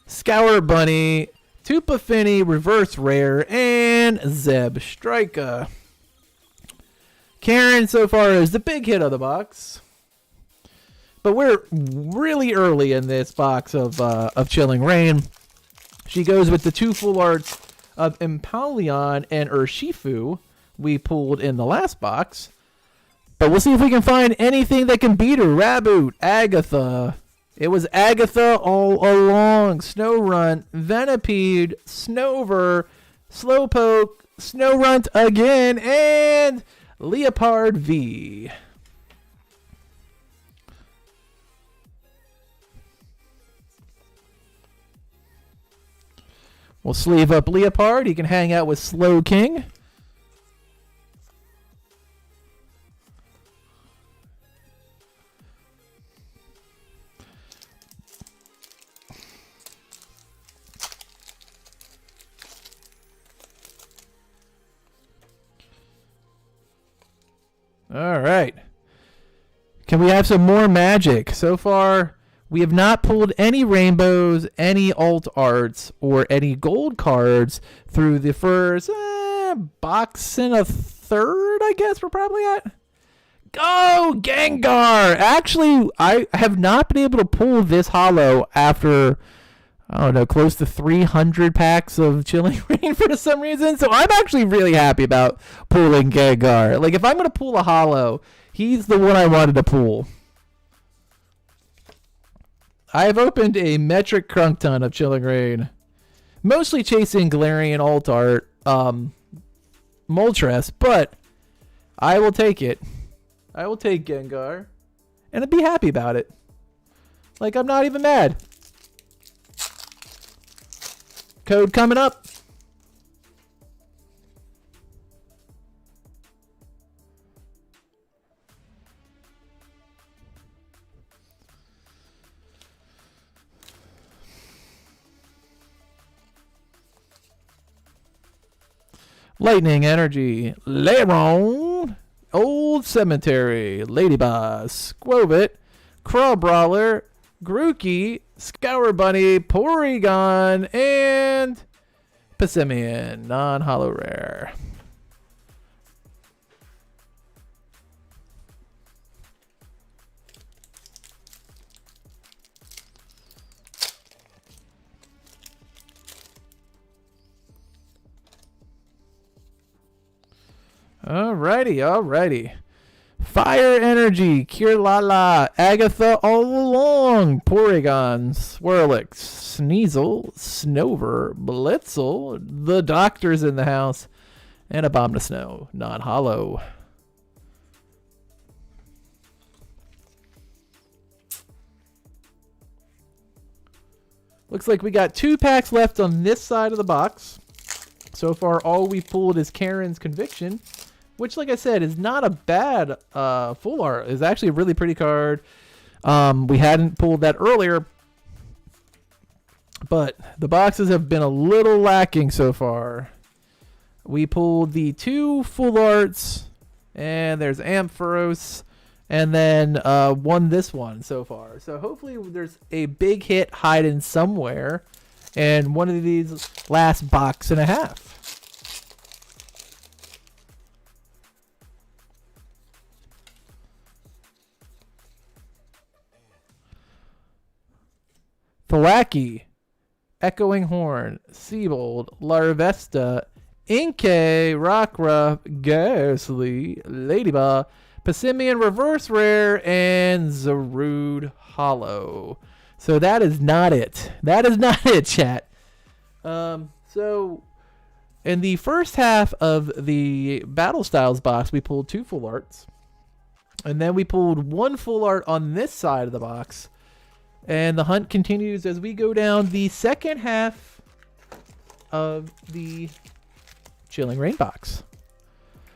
Scour Bunny, Tupafini, Reverse Rare, and Zebstrika. Karen so far is the big hit of the box. But we're really early in this box of Chilling Rain. She goes with the 2 full arts of Empoleon and Urshifu we pulled in the last box. But we'll see if we can find anything that can beat her. Raboot, Agatha. It was Agatha all along. Snorunt, Venipede, Snover, Slowpoke, Snorunt again, and Leopard V. We'll sleeve up Leopard. He can hang out with Slow King. All right. Can we have some more magic? So far, we have not pulled any rainbows, any alt arts, or any gold cards through the first box and a third, I guess we're probably at. Go, Gengar! Actually, I have not been able to pull this holo after, I don't know, close to 300 packs of Chilling Reign for some reason. So I'm actually really happy about pulling Gengar. Like, if I'm going to pull a holo, he's the one I wanted to pull. I have opened a metric crunk ton of Chilling Reign. Mostly chasing Galarian alt art, Moltres, but I will take it. I will take Gengar. And I'd be happy about it. Like, I'm not even mad. Code coming up. Lightning Energy, Leron, Old Cemetery, Ladyboss, Squovit, Crawbrawler, Grookey, Scour Bunny, Porygon, and Passimian, non-holo rare. Alrighty. Fire Energy, Kirlala, Agatha all along, Porygon, Swirlix, Sneasel, Snover, Blitzel, the Doctor's in the house, and a Bomb to Snow, non-holo. Looks like we got 2 packs left on this side of the box. So far, all we pulled is Karen's Conviction, which, like I said, is not a bad full art. It's actually a really pretty card. We hadn't pulled that earlier, but the boxes have been a little lacking so far. We pulled the 2 full arts, and there's Ampharos, and then won this one so far. So hopefully there's a big hit hiding somewhere in one of these last box and a half. Thwackey, Echoing Horn, Seabold, Larvesta, Inkay, Rockruff, Ghastly, Ladybug, Passimian Reverse Rare, and Zarude Hollow. So that is not it. That is not it, chat. So in the first half of the Battle Styles box, we pulled 2 full arts. And then we pulled 1 full art on this side of the box. And the hunt continues as we go down the second half of the Chilling Reign box.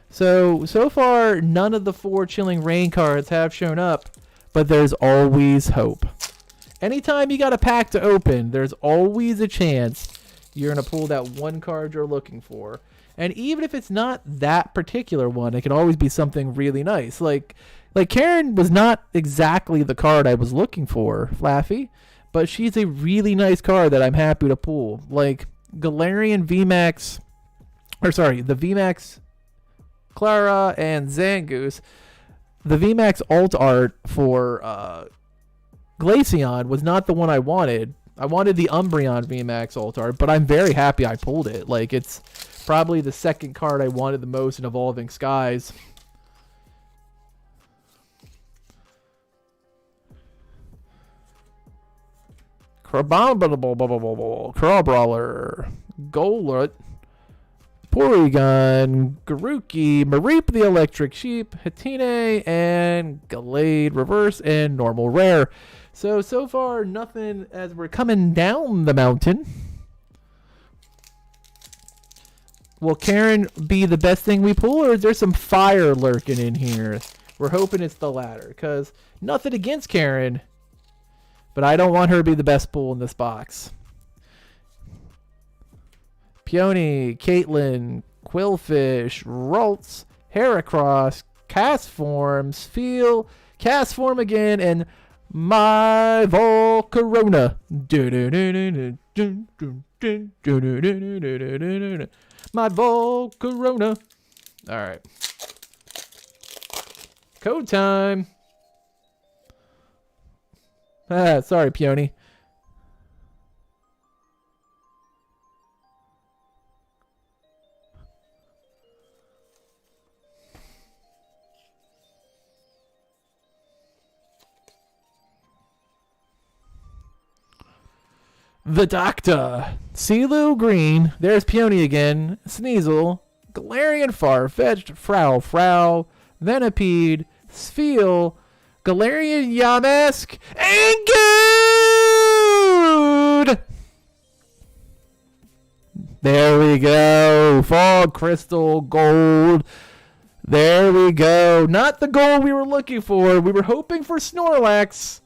So far, none of the 4 Chilling Reign cards have shown up, but there's always hope. Anytime you got a pack to open, there's always a chance you're going to pull that one card you're looking for. And even if it's not that particular one, it can always be something really nice. Like Karen was not exactly the card I was looking for, Flaffy, but she's a really nice card that I'm happy to pull. Like Galarian VMAX, the VMAX Clara and Zangoose. The VMAX alt art for Glaceon was not the one I wanted. I wanted the Umbreon VMAX alt art, but I'm very happy I pulled it. Like, it's probably the second card I wanted the most in Evolving Skies. Crawl Brawler, Golett, Porygon, Garuki, Mareep the Electric Sheep, Hatine, and Gallade Reverse and Normal Rare. So far, nothing as we're coming down the mountain. Will Karen be the best thing we pull, or is there some fire lurking in here? We're hoping it's the latter, because nothing against Karen, but I don't want her to be the best pull in this box. Peony, Caitlyn, Quillfish, Ralts, Heracross, Castform, Spheal, Castform again, and my Volcarona. My Volcarona. All right. Code time. Sorry, Peony. The Doctor. CeeLoo Green. There's Peony again. Sneasel. Galarian Farfetch'd. Frau. Venipede. Spheal. Galarian Yamask. And Good! There we go. Fog Crystal Gold. There we go. Not the gold we were looking for. We were hoping for Snorlax.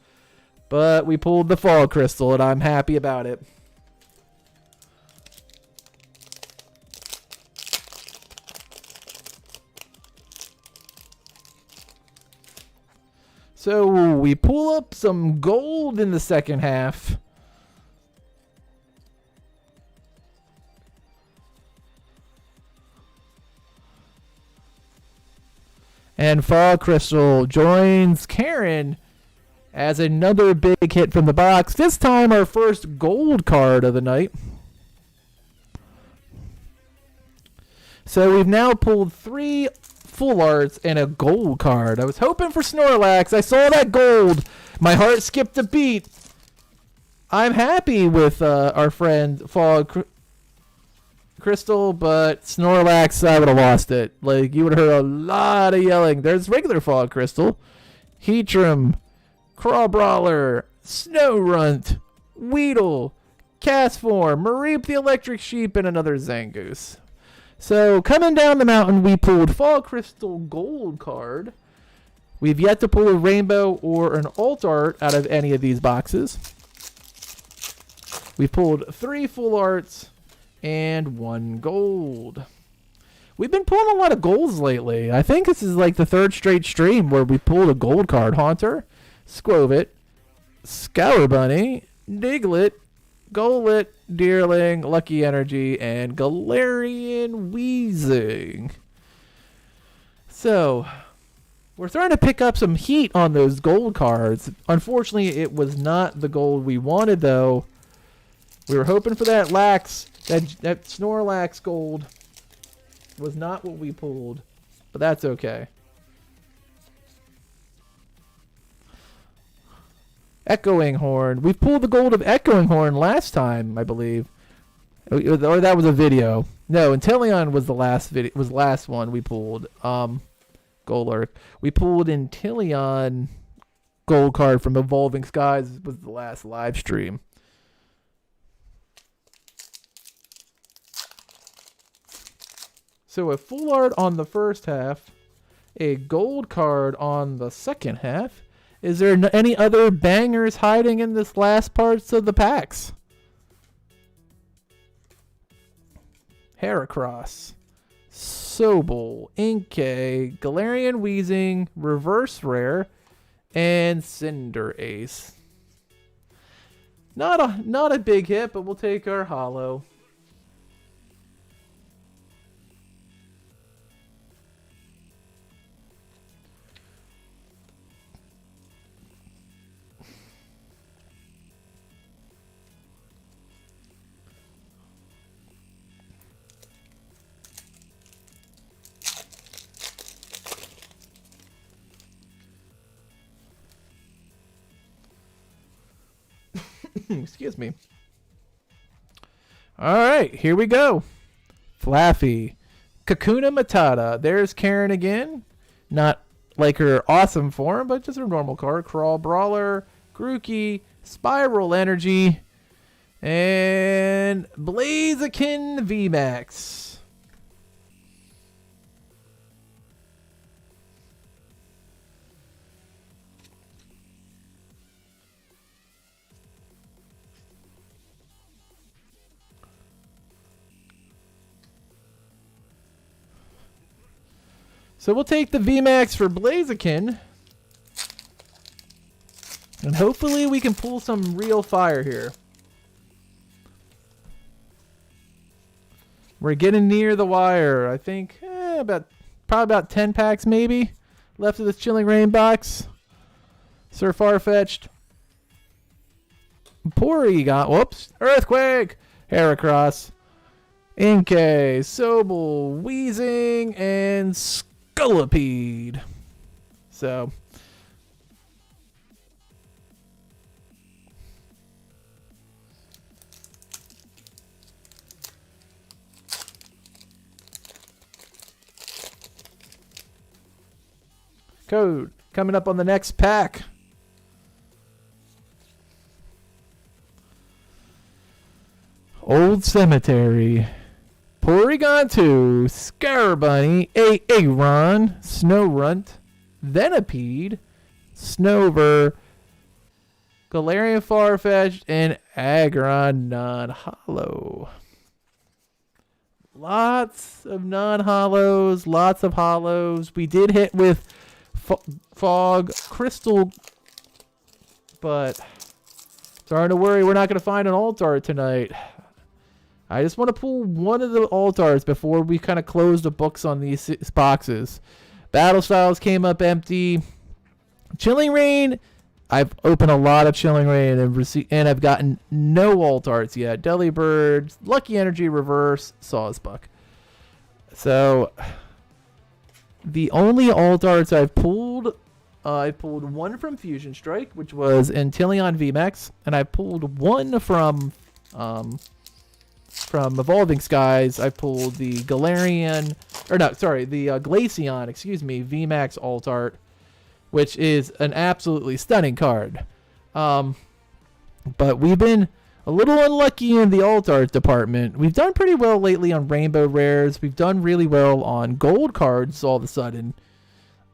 But we pulled the Fall Crystal, and I'm happy about it. So we pull up some gold in the second half. And Fall Crystal joins Karen as another big hit from the box. This time our first gold card of the night. So we've now pulled 3 full arts and a gold card. I was hoping for Snorlax. I saw that gold. My heart skipped a beat. I'm happy with our friend Fog Crystal, but Snorlax, I would have lost it. Like, you would have heard a lot of yelling. There's regular Fog Crystal. Heatram. Crawl Brawler, Snorunt, Weedle, Castform, Mareep the Electric Sheep, and another Zangoose. So, coming down the mountain, we pulled Fall Crystal Gold card. We've yet to pull a Rainbow or an Alt Art out of any of these boxes. We pulled 3 full arts and 1 gold. We've been pulling a lot of golds lately. I think this is like the 3rd straight stream where we pulled a gold card. Haunter, Squovit, Scour Bunny, Diglett, Golett, Deerling, Lucky Energy, and Galarian Weezing. So, we're starting to pick up some heat on those gold cards. Unfortunately, it was not the gold we wanted, though. We were hoping for that that Snorlax gold. Was not what we pulled, but that's okay. Echoing Horn. We pulled the gold of Echoing Horn last time, I believe. Or that was a video. No, Inteleon was the last one we pulled. Golurk. We pulled Inteleon gold card from Evolving Skies was the last live stream. So a full art on the first half, a gold card on the second half. Is there any other bangers hiding in this last parts of the packs? Heracross, Sobel, Inkay, Galarian Weezing, Reverse Rare, and Cinderace. Not a big hit, but we'll take our holo. Excuse me. All right, here we go. Flaffy. Kakuna Matata. There's Karen again. Not like her awesome form, but just her normal card. Crawl Brawler, Grookey, Spiral Energy, and Blaziken VMAX. So we'll take the VMAX for Blaziken. And hopefully we can pull some real fire here. We're getting near the wire. I think probably about 10 packs maybe left of this Chilling Rain box. Sir Farfetch'd. Porygon. Whoops. Earthquake. Heracross. Inkay. Sobel. Weezing. And Scolipede. So... code coming up on the next pack. Old Cemetery. Porygon 2. Scarabunny. Aron. Snowrunt. Venipede. Snover. Galarian Farfetch'd. And Aggron non-hollow. Lots of non-hollows. Lots of hollows. We did hit with Fog, Crystal, but starting to worry we're not going to find an Altart tonight. I just want to pull one of the Altarts before we kind of close the books on these boxes. Battle Styles came up empty. Chilling Rain, I've opened a lot of Chilling Rain and I've gotten no Altarts yet. Delibird, Lucky Energy Reverse, Sawsbuck. So... the only Altarts I've pulled, I pulled one from Fusion Strike, which was Inteleon VMAX, and I pulled one from Evolving Skies. I pulled the the Glaceon, VMAX Altart, which is an absolutely stunning card. But we've been a little unlucky in the Altart department. We've done pretty well lately on Rainbow Rares. We've done really well on Gold cards all of a sudden.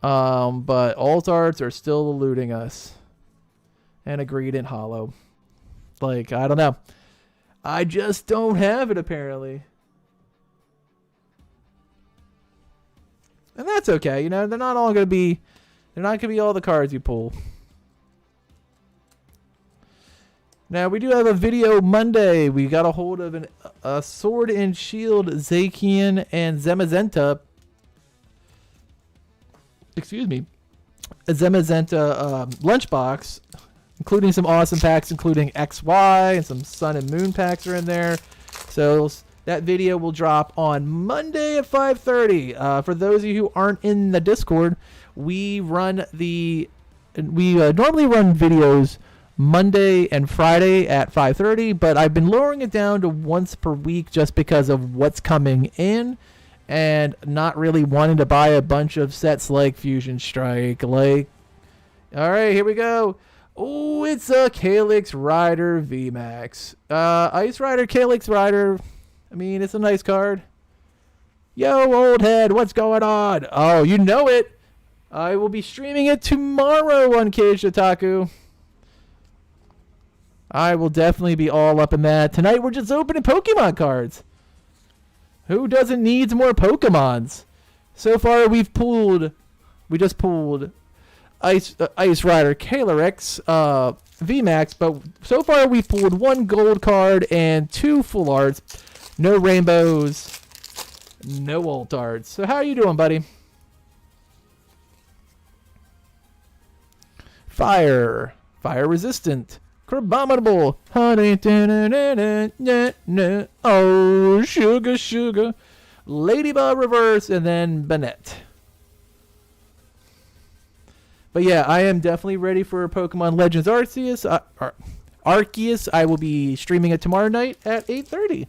But Altarts are still eluding us. And a Greedent Hollow. Like, I don't know. I just don't have it, apparently. And that's okay. You know, they're not going to be all the cards you pull. Now, we do have a video Monday. We got a hold of a Sword and Shield Zacian and Zamazenta. Excuse me. A Zamazenta lunchbox, including some awesome packs, including XY and some Sun and Moon packs are in there. So that video will drop on Monday at 5:30. For those of you who aren't in the Discord, we normally run videos Monday and Friday at 5:30, but I've been lowering it down to once per week just because of what's coming in and not really wanting to buy a bunch of sets like Fusion Strike. Like, all right, here we go. Oh, it's a Calyx Rider VMAX. Ice Rider, Calyx Rider. I mean, it's a nice card. Yo, old head, what's going on? Oh, you know it. I will be streaming it tomorrow on Cage Otaku. I will definitely be all up in that. Tonight we're just opening Pokemon cards. Who doesn't need more Pokemons? So far we just pulled Ice Rider Calyrex VMAX, but so far we've pulled one gold card and two full arts. No rainbows, no Altarts. So how are you doing, buddy? Fire resistant. Crabominable. Honey. Oh, sugar. Ladybug reverse, and then Banette. But yeah, I am definitely ready for Pokemon Legends Arceus. Arceus. I will be streaming it tomorrow night at 8:30.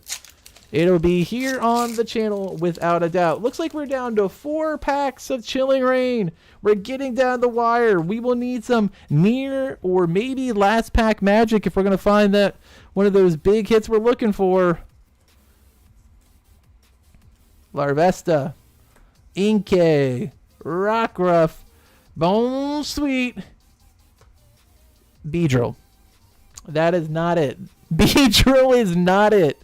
It'll be here on the channel without a doubt. Looks like we're down to 4 packs of Chilling Reign. We're getting down the wire. We will need some near or maybe last pack magic if we're going to find that one of those big hits we're looking for. Larvesta, Inkay, Rockruff, Bone Sweet, Beedrill. That is not it. Beedrill is not it.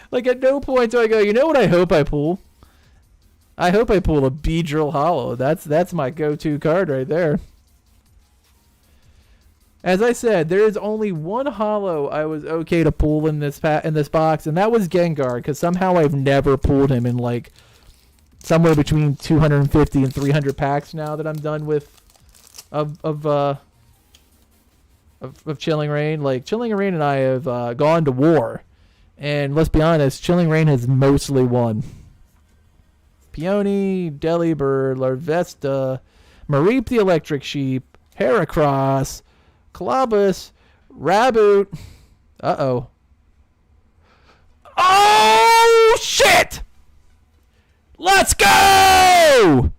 Like, at no point do I go, you know what I hope I pull? I hope I pull a Beedrill Hollow. That's my go-to card right there. As I said, there is only one Hollow I was okay to pull in this box, and that was Gengar, because somehow I've never pulled him in, like, somewhere between 250 and 300 packs now that I'm done with of Chilling Reign. Like, Chilling Reign and I have gone to war. And let's be honest, Chilling Reign has mostly won. Peony, Delibird, Larvesta, Mareep the Electric Sheep, Heracross, Clobus, Raboot. Uh-oh. Oh, shit! Let's go!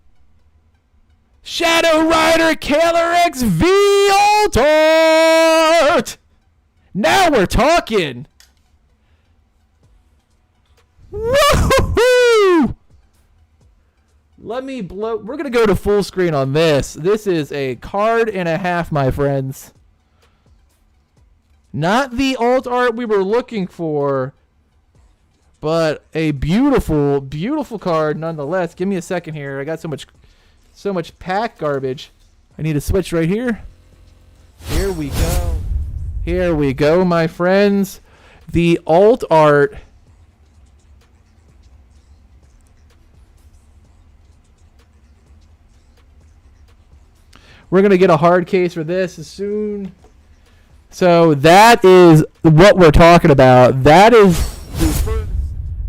Shadow Rider Calyrex V Altart! Now we're talking! Woohoo! Let me blow. We're going to go to full screen on this. This is a card and a half, my friends. Not the alt art we were looking for, but a beautiful, beautiful card nonetheless. Give me a second here. I got so much pack garbage. I need to switch right here. Here we go. Here we go, my friends. The alt art. We're going to get a hard case for this as soon. So that is what we're talking about. That is the first.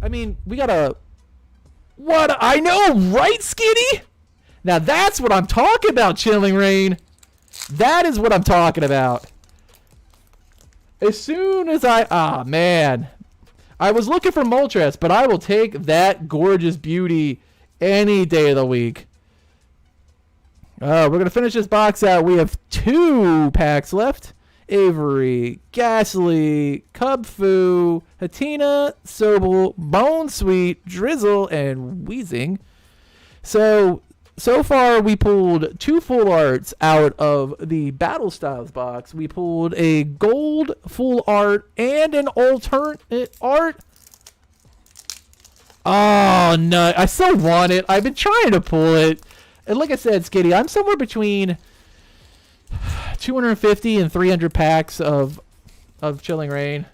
I mean, we got a. What? I know, right, Skinny? Now that's what I'm talking about, Chilling Reign. That is what I'm talking about. As soon as ah, man. I was looking for Moltres, but I will take that gorgeous beauty any day of the week. We're going to finish this box out. We have 2 packs left. Avery, Ghastly, Cubfu, Hatina, Sobel, Bone Sweet, Drizzle, and Weezing. So far we pulled 2 full arts out of the Battle Styles box. We pulled a gold full art and an alternate art. Oh, no. I still want it. I've been trying to pull it. And like I said, Skitty, I'm somewhere between 250 and 300 packs of Chilling Reign.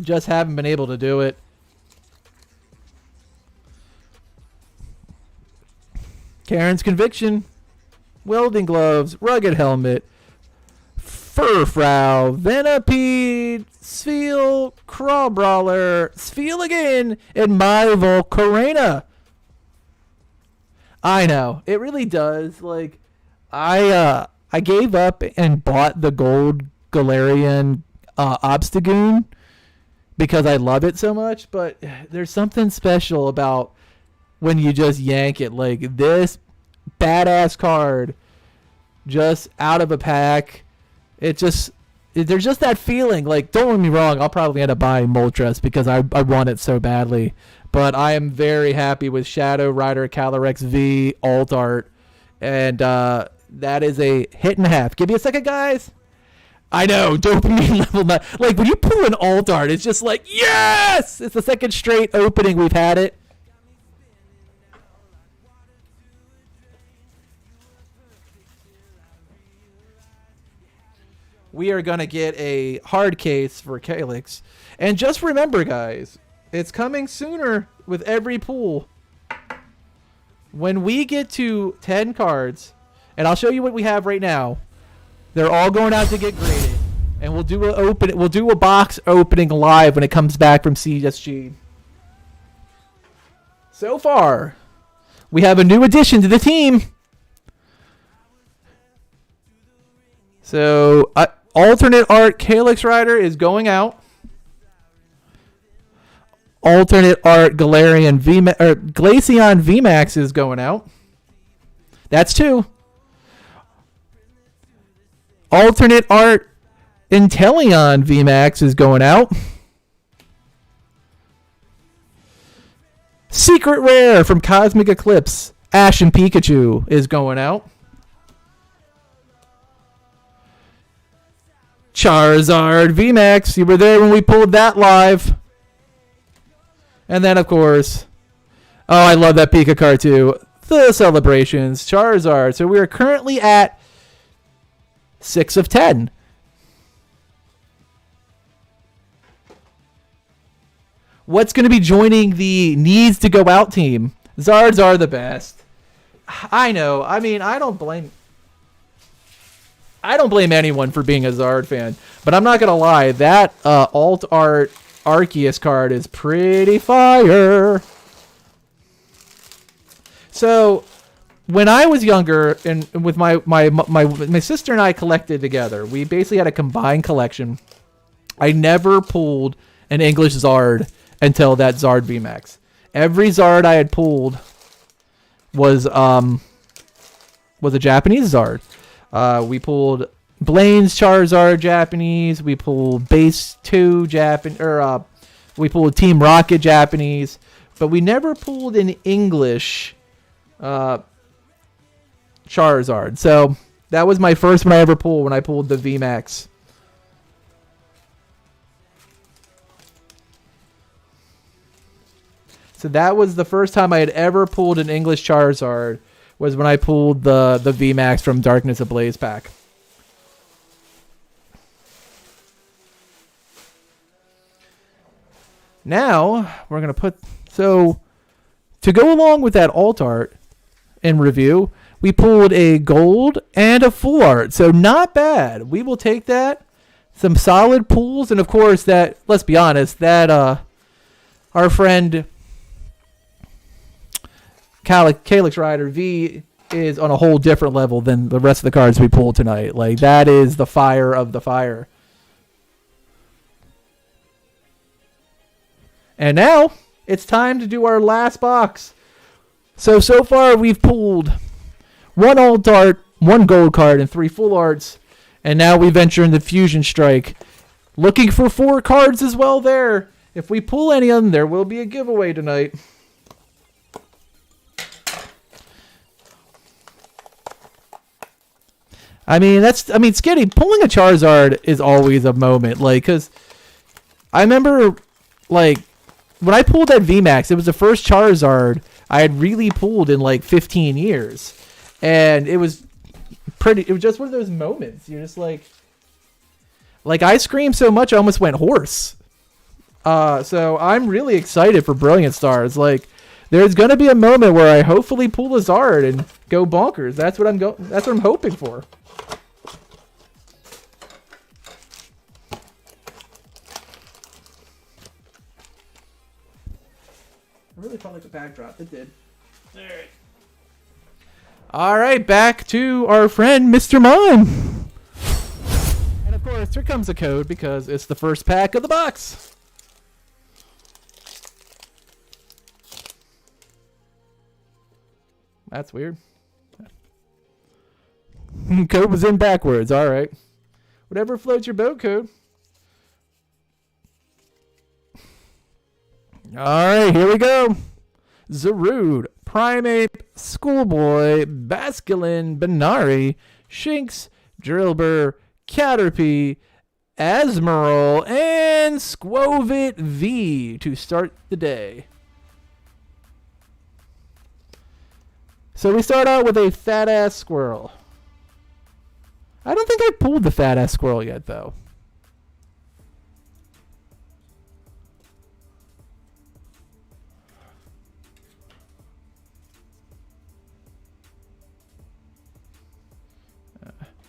Just haven't been able to do it. Karen's Conviction, Welding Gloves, Rugged Helmet, Furfrou, Venipede, Spheal, Crawl Brawler, Spheal again, and my Volcarena. I know. It really does. Like, I gave up and bought the gold Galarian Obstagoon because I love it so much, but there's something special about when you just yank it. Like, this badass card just out of a pack. There's just that feeling. Like, don't get me wrong, I'll probably end up buying Moltres because I want it so badly. But I am very happy with Shadow Rider Calyrex V alt art. And that is a hit and a half. Give me a second, guys. I know, dopamine level 9. Like, when you pull an alt art, it's just like, yes! It's the second straight opening we've had it. We are going to get a hard case for Calyx. And just remember, guys, it's coming sooner with every pull. When we get to 10 cards, and I'll show you what we have right now. They're all going out to get graded, and we'll do a box opening live when it comes back from CSG. So far, we have a new addition to the team. So, alternate art Calyx Rider is going out. Alternate art Galarian Glaceon VMAX is going out. That's 2. Alternate art Inteleon VMAX is going out. Secret Rare from Cosmic Eclipse, Ash and Pikachu is going out. Charizard VMAX, you were there when we pulled that live. And then, of course, oh, I love that Pika card too. The Celebrations, Charizard. So we are currently at 6 of 10. What's going to be joining the needs to go out team? Zards are the best. I know. I mean, I don't blame anyone for being a Zard fan, but I'm not going to lie. That alt art Arceus card is pretty fire. So, when I was younger and with my sister and I collected together, we basically had a combined collection. I never pulled an English Zard until that Zard VMAX. Every Zard I had pulled was a Japanese Zard. We pulled Blaine's Charizard Japanese. We pulled Base 2 Japan, we pulled Team Rocket Japanese, but we never pulled an English Charizard. So that was my first one I ever pulled when I pulled the VMAX. So that was the first time I had ever pulled an English Charizard, was when I pulled the VMAX from Darkness Ablaze pack. Now, we're going to put... So, to go along with that alt art and review, we pulled a gold and a full art. So, not bad. We will take that. Some solid pulls. And, of course, that... Let's be honest. That, our friend... Calyx Rider V is on a whole different level than the rest of the cards we pulled tonight. Like, that is the fire of the fire. And now, it's time to do our last box. So far, we've pulled 1 alt art, 1 gold card, and 3 full arts. And now we venture into Fusion Strike. Looking for 4 cards as well there. If we pull any of them, there will be a giveaway tonight. I mean, Skinny, pulling a Charizard is always a moment. Like, because I remember, like, when I pulled that VMAX, it was the first Charizard I had really pulled in, like, 15 years. And it was just one of those moments. You're just like, I screamed so much I almost went hoarse. So I'm really excited for Brilliant Stars. Like, there's going to be a moment where I hopefully pull a Zard and go bonkers. That's what I'm hoping for. I really felt like the backdrop. It did. All right, back to our friend Mr. Mime. And of course, here comes the code because it's the first pack of the box. That's weird. Code was in backwards. All right. Whatever floats your boat, code. All right, here we go. Zarude, Primeape, Schoolboy, Basculin, Benari, Shinx, Drillbur, Caterpie, Asmeral, and Squovit V to start the day. So we start out with a fat-ass squirrel. I don't think I pulled the fat-ass squirrel yet, though.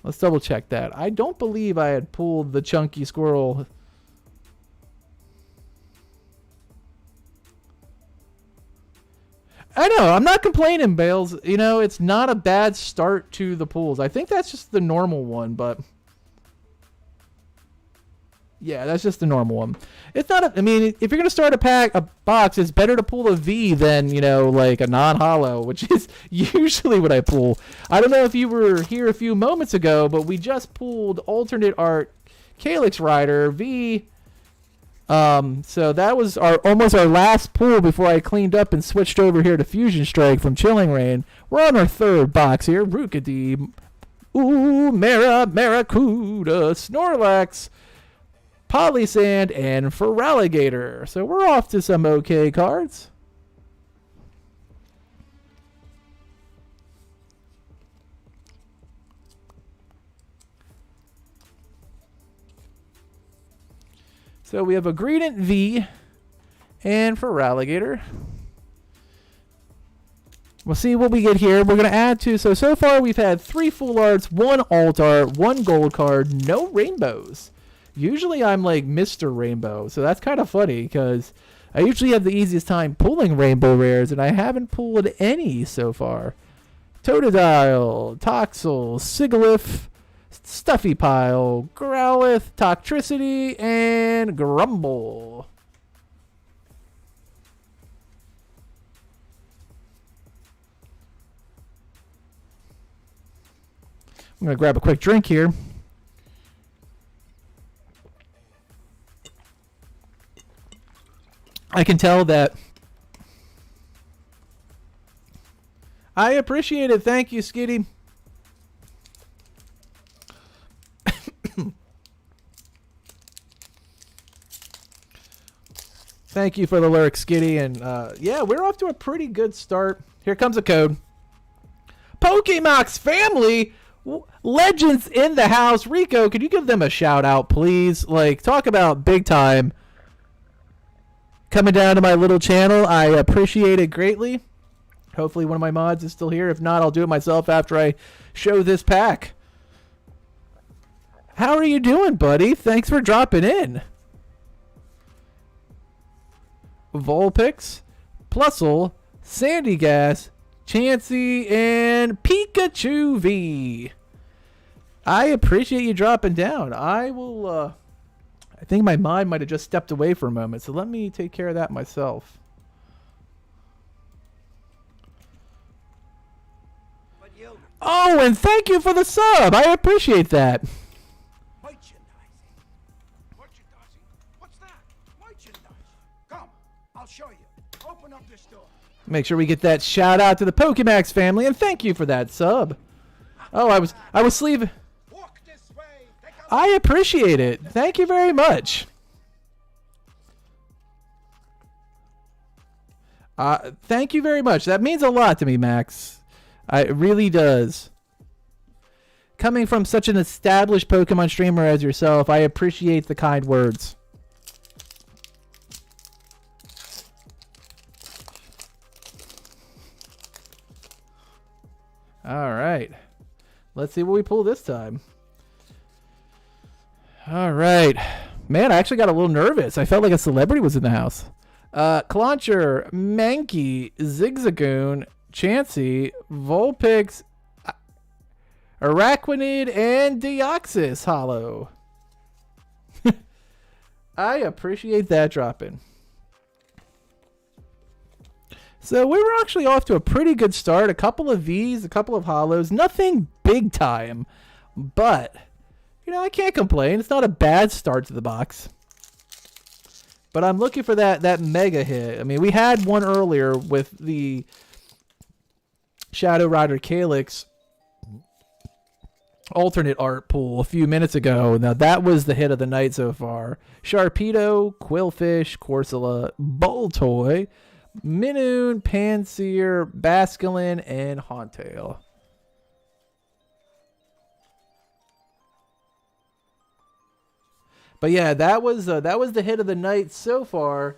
Let's double check that. I don't believe I had pulled the chunky squirrel. I know. I'm not complaining, Bales. You know, it's not a bad start to the pulls. I think that's just the normal one, but Yeah, that's just the normal one. It's not. I mean, if you're gonna start a box, it's better to pull a V than like a non-holo, which is usually what I pull. I don't know if you were here a few moments ago, but we just pulled alternate art Calyx Rider V. So that was almost our last pull before I cleaned up and switched over here to Fusion Strike from Chilling Reign. We're on our third box here. Rookidee, Maracuda, Snorlax, Polysand, and Feraligatr. So we're off to some okay cards. So we have a Greedent V and Feraligatr. We'll see what we get here. We're going to add to... So far we've had 3 full arts, 1 alt art, 1 gold card, no rainbows. Usually I'm like Mr. Rainbow, so that's kind of funny because I usually have the easiest time pulling rainbow rares, and I haven't pulled any so far. Totodile, Toxel, Sigilyph, Stuffy Pile, Growlithe, Toxtricity, and Grumble. I'm going to grab a quick drink here. I can tell that. I appreciate it. Thank you, Skitty. Thank you for the lyric, Skitty. And yeah, we're off to a pretty good start. Here comes a code. Pokemox family. Legends in the house. Rico, could you give them a shout out, please? Like, talk about big time. Coming down to my little channel. I appreciate it greatly. Hopefully one of my mods is still here. If not, I'll do it myself after I show this pack. How are you doing, buddy? Thanks for dropping in. Vulpix, Plusle, Sandygas, Chansey, and Pikachu V. I appreciate you dropping down. I will... I think my mod might have just stepped away for a moment, so let me take care of that myself. Oh, and thank you for the sub. I appreciate that. Merchandising. What's that? Merchandising. Come, I'll show you. Open up this door. Make sure we get that shout out to the Pokémax family, and thank you for that sub. Oh, I was sleeving. Walk this way. I appreciate it. Thank you very much. Thank you very much. That means a lot to me, Max. It really does. Coming from such an established Pokemon streamer as yourself, I appreciate the kind words. All right. Let's see what we pull this time. All right. Man, I actually got a little nervous. I felt like a celebrity was in the house. Clauncher, Mankey, Zigzagoon, Chansey, Vulpix, Araquanid, and Deoxys Hollow. I appreciate that dropping. So we were actually off to a pretty good start. A couple of Vs, a couple of Hollows. Nothing big time. But, I can't complain. It's not a bad start to the box. But I'm looking for that mega hit. I mean, we had one earlier with the Shadow Rider Calyx alternate art pool a few minutes ago. Now, that was the hit of the night so far. Sharpedo, Quillfish, Corsola, Boltoy, Minoon, Panseer, Basculin, and Hauntail. But yeah, that was the hit of the night so far.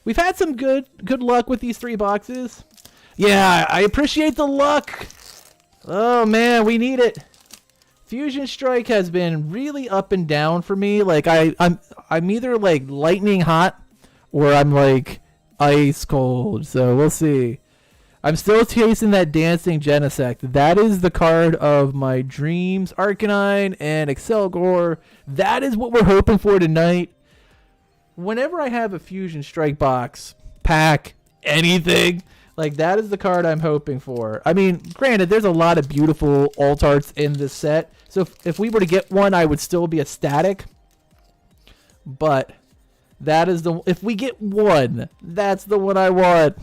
We've had some good luck with these 3 boxes. Yeah, I appreciate the luck. Oh man, we need it. Fusion Strike has been really up and down for me. Like I'm either like lightning hot or I'm like ice cold. So we'll see. I'm still chasing that dancing Genesect. That is the card of my dreams. Arcanine and Excelgor. That is what we're hoping for tonight. Whenever I have a Fusion Strike box, pack, anything, like that is the card I'm hoping for. I mean, granted, there's a lot of beautiful alt arts in this set. So if we were to get one, I would still be ecstatic. But that is the, if we get one, that's the one I want.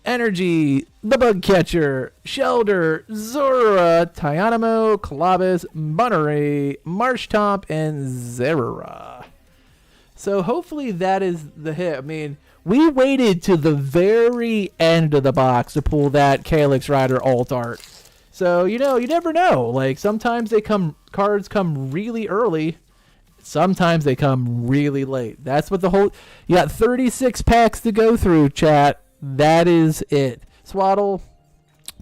Energy, the Bug Catcher, Shelter, Zora, Tynamo, Colobus, Bunnery, Marshtomp, and Zerora. So hopefully that is the hit. I mean, we waited to the very end of the box to pull that Calyx Rider alt art. So, you know, you never know. Like, sometimes cards come really early. Sometimes they come really late. That's what you got 36 packs to go through, chat. That is it. Swaddle,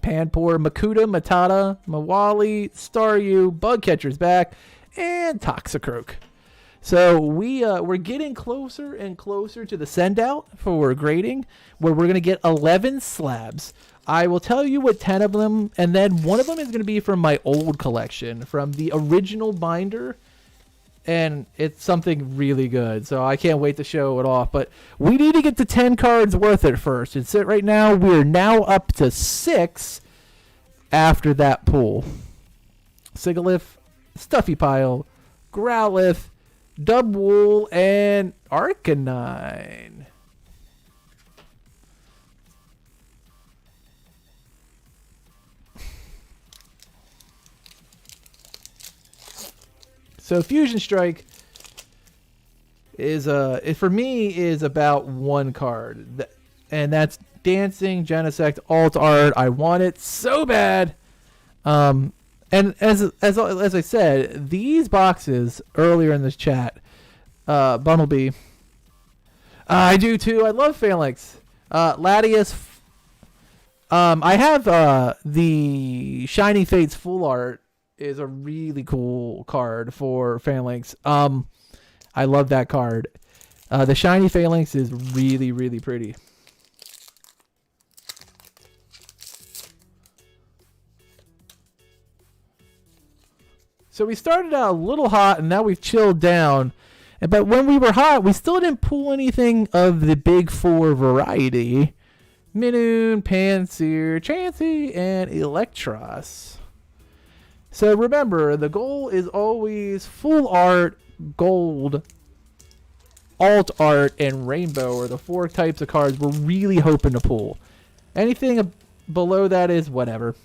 Panpour, Makuta, Matata, Mawali, Staryu, Bugcatcher's back, and Toxicroak. So we're getting closer and closer to the send out for grading, where we're going to get 11 slabs. I will tell you what 10 of them, and then one of them is going to be from my old collection, from the original binder. And it's something really good, so I can't wait to show it off. But we need to get to 10 cards worth it first. It's it right now. We're now up to 6 after that pull. Sigilyph, Stuffy Pile, Growlithe, Dubwool, and Arcanine. So Fusion Strike is for me is about one card, and that's Dancing Genesect alt art. I want it so bad. And as I said, these boxes earlier in this chat, Bumblebee, I do too. I love Phalanx, Latias. I have the Shining Fates full art. Is a really cool card for Phalanx. I love that card. The Shiny Phalanx is really, really pretty. So we started out a little hot, and now we've chilled down. But when we were hot, we still didn't pull anything of the big four variety. Minoon, Panseer, Chansey, and Electros. So remember, the goal is always full art, gold, alt art, and rainbow are the 4 types of cards we're really hoping to pull. Anything below that is whatever.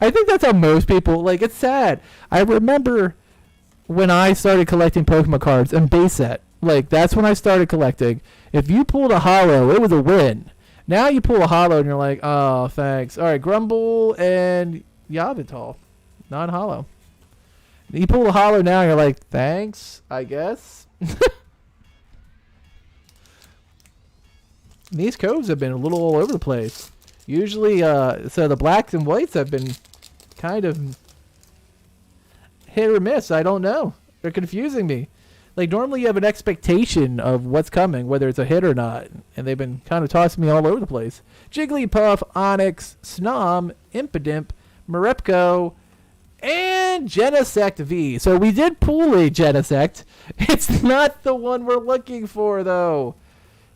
I think that's how most people, like, it's sad. I remember when I started collecting Pokemon cards and base set, like, that's when I started collecting. If you pulled a holo, it was a win. Now you pull a holo and you're like, oh, thanks. All right, Grumble and Yveltal, non-holo. You pull a holo now, you're like, thanks, I guess. These codes have been a little all over the place. Usually, so the blacks and whites have been kind of hit or miss. I don't know. They're confusing me. Like, normally you have an expectation of what's coming, whether it's a hit or not, and they've been kind of tossing me all over the place. Jigglypuff, Onix, Snom, Impidimp, Marepko, and Genesect V. So we did pull a Genesect. It's not the one we're looking for, though.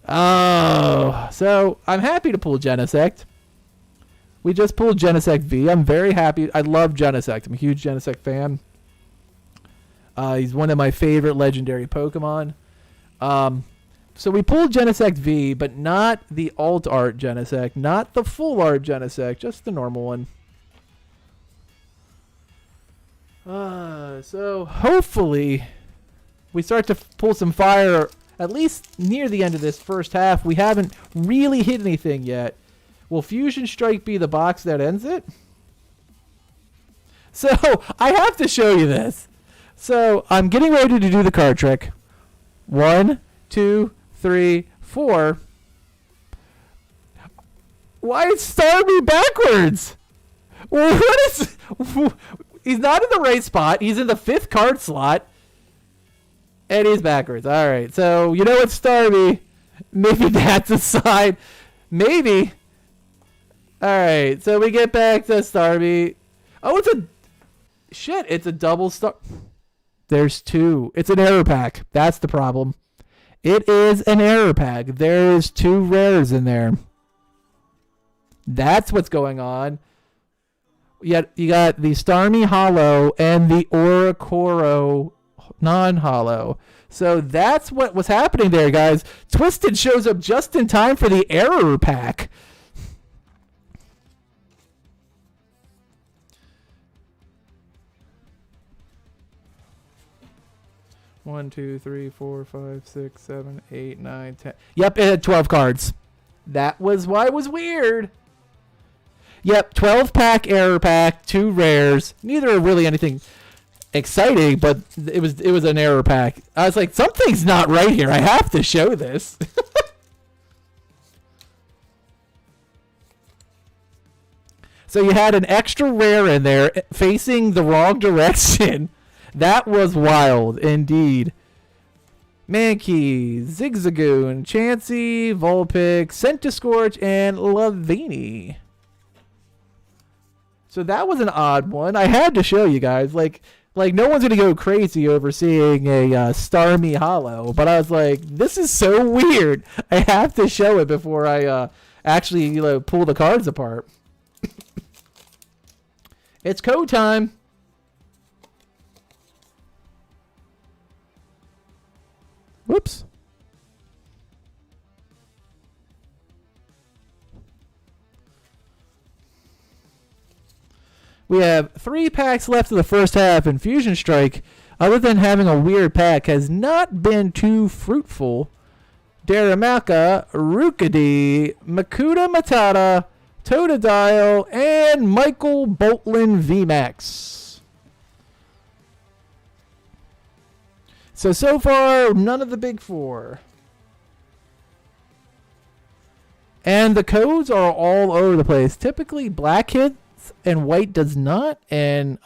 Oh, so I'm happy to pull Genesect. We just pulled Genesect V. I'm very happy. I love Genesect. I'm a huge Genesect fan. He's one of my favorite legendary Pokemon. So we pulled Genesect V, but not the alt art Genesect, not the full art Genesect, just the normal one. So hopefully we start to pull some fire at least near the end of this first half. We haven't really hit anything yet. Will Fusion Strike be the box that ends it? So I have to show you this. So I'm getting ready to do the card trick. 1, 2, 3, 4. Why is Starmie backwards? What is... He's not in the right spot. He's in the 5th card slot. And he's backwards. All right. So, you know what, Starmie? Maybe that's a sign Maybe. All right, so we get back to Starmie. Oh, it's a double star. There's two. It's an error pack. That's the problem. It is an error pack. There's two rares in there. That's what's going on. Yet you got the Starmie Hollow and the Oricoro non-hollow. So that's what was happening there, guys. Twisted shows up just in time for the error pack. One, two, three, 4, 5, 6, 7, 8, 9, 10. Yep, it had 12 cards. That was why it was weird. Yep, 12 pack error pack, 2 rares. Neither are really anything exciting, but it was an error pack. I was like, something's not right here. I have to show this. So you had an extra rare in there facing the wrong direction. That was wild, indeed. Mankey, Zigzagoon, Chansey, Vulpix, Centiskorch, and Lavini. So that was an odd one. I had to show you guys. Like no one's going to go crazy over seeing a Starmie Hollow. But I was like, this is so weird. I have to show it before I actually pull the cards apart. It's code time. Whoops. We have 3 packs left of the first half, and Fusion Strike, other than having a weird pack, has not been too fruitful. Darumaka, Rukadi, Makuta Matata, Totodile, and Michael Boltland VMAX. So far, none of the big 4. And the codes are all over the place. Typically, black hits and white does not. And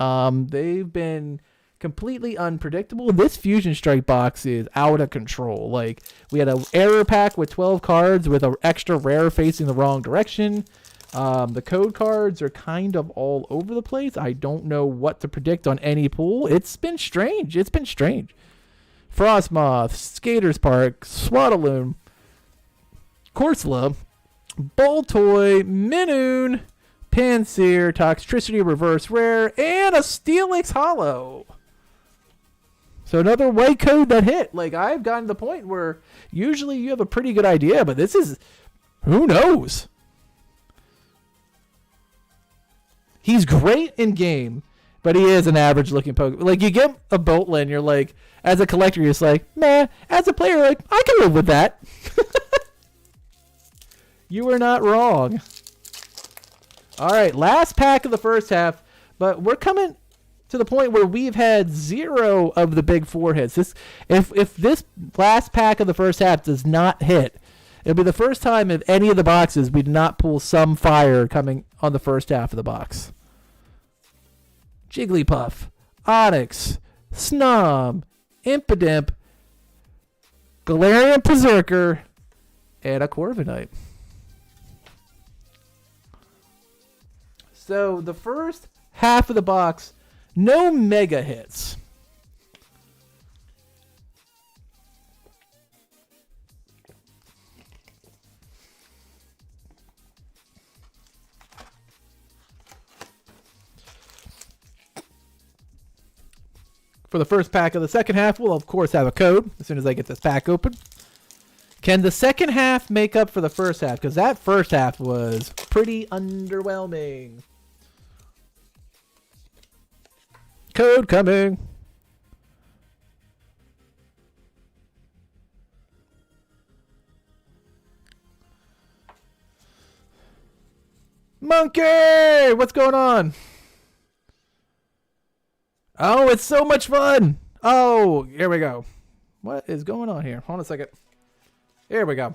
they've been completely unpredictable. This Fusion Strike box is out of control. Like, we had an error pack with 12 cards with an extra rare facing the wrong direction. The code cards are kind of all over the place. I don't know what to predict on any pool. It's been strange. Frostmoth, Skaters Park, Swaddaloon, Corsola, Boltoy, Minoon, Panseer, Toxtricity Reverse Rare, and a Steelix Hollow. So another white code that hit. Like, I've gotten to the point where usually you have a pretty good idea, but this is, who knows? He's great in game, but he is an average looking Pokemon. Like, you get a Boltland, you're like, as a collector, you're just like, meh. As a player, like, I can live with that. You were not wrong. All right, last pack of the first half, but we're coming to the point where we've had 0 of the big 4 hits. If this last pack of the first half does not hit, it'll be the first time in any of the boxes we did not pull some fire coming on the first half of the box. Jigglypuff, Onix, Snom, Impidimp, Galarian Berserker, and a Corviknight. So the first half of the box, no mega hits. For the first pack of the second half, we'll of course have a code as soon as I get this pack open. Can the second half make up for the first half? Because that first half was pretty underwhelming. Code coming. Monkey! What's going on? Oh, it's so much fun. Oh, here we go. What is going on here? Hold on a second. Here we go.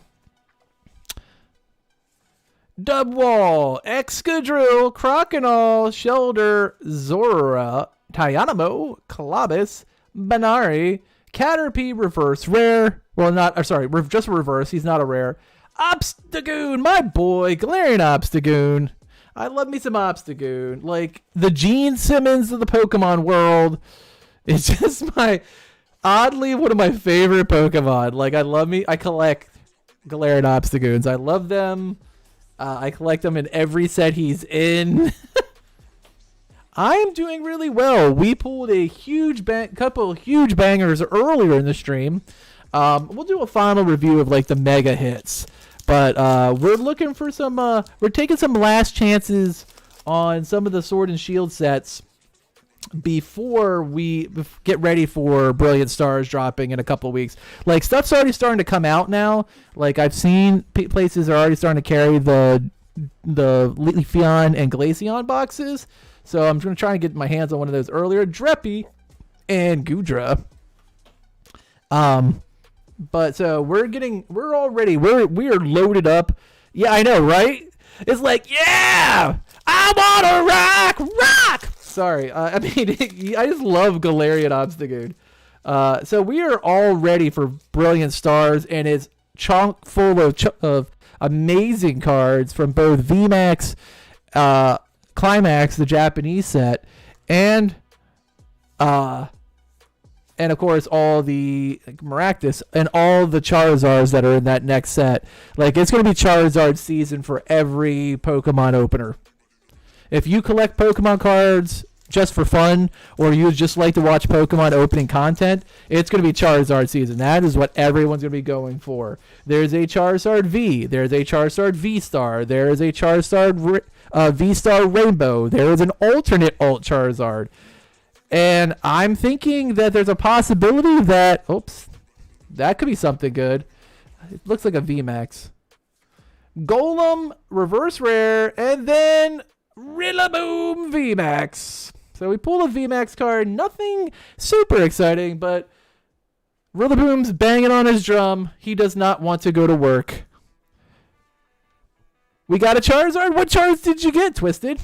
Dubwall, Excadrill, Crokinole, Shelder, Zora, Tyanamo, Colobus, Banari, Caterpie Reverse Rare. Well, not, sorry, just Reverse. He's not a rare. Obstagoon, my boy, Galarian Obstagoon. I love me some Obstagoon. Like, the Gene Simmons of the Pokemon world. It's just oddly one of my favorite Pokemon. Like, I collect Galarian Obstagoons. I love them. I collect them in every set he's in. I am doing really well. We pulled a couple huge bangers earlier in the stream. We'll do a final review of like the mega hits. But we're looking for some, we're taking some last chances on some of the Sword and Shield sets before we get ready for Brilliant Stars dropping in a couple of weeks. Like, stuff's already starting to come out now. Like, I've seen places are already starting to carry the Leafeon and Glaceon boxes. So I'm going to try and get my hands on one of those earlier. Dreppy and Goodra. But so we are loaded up. Yeah, I know, right? It's like, yeah, I want to rock. Sorry. I mean, I just love Galarian Obstagoon. So we are all ready for Brilliant Stars, and it's chock full of amazing cards from both VMAX, Climax, the Japanese set, and of course, all the Maractus and all the Charizards that are in that next set. Like, it's going to be Charizard season for every Pokemon opener. If you collect Pokemon cards just for fun, or you just like to watch Pokemon opening content, it's going to be Charizard season. That is what everyone's going to be going for. There's a Charizard V. There's a Charizard V-Star. There is a Charizard V-Star Rainbow. There is an alternate Alt Charizard. And I'm thinking that there's a possibility that, that could be something good. It looks like a VMAX. Golem, reverse rare, and then Rillaboom VMAX. So we pull a VMAX card. Nothing super exciting, but Rillaboom's banging on his drum. He does not want to go to work. We got a Charizard. What Charizard did you get, Twisted?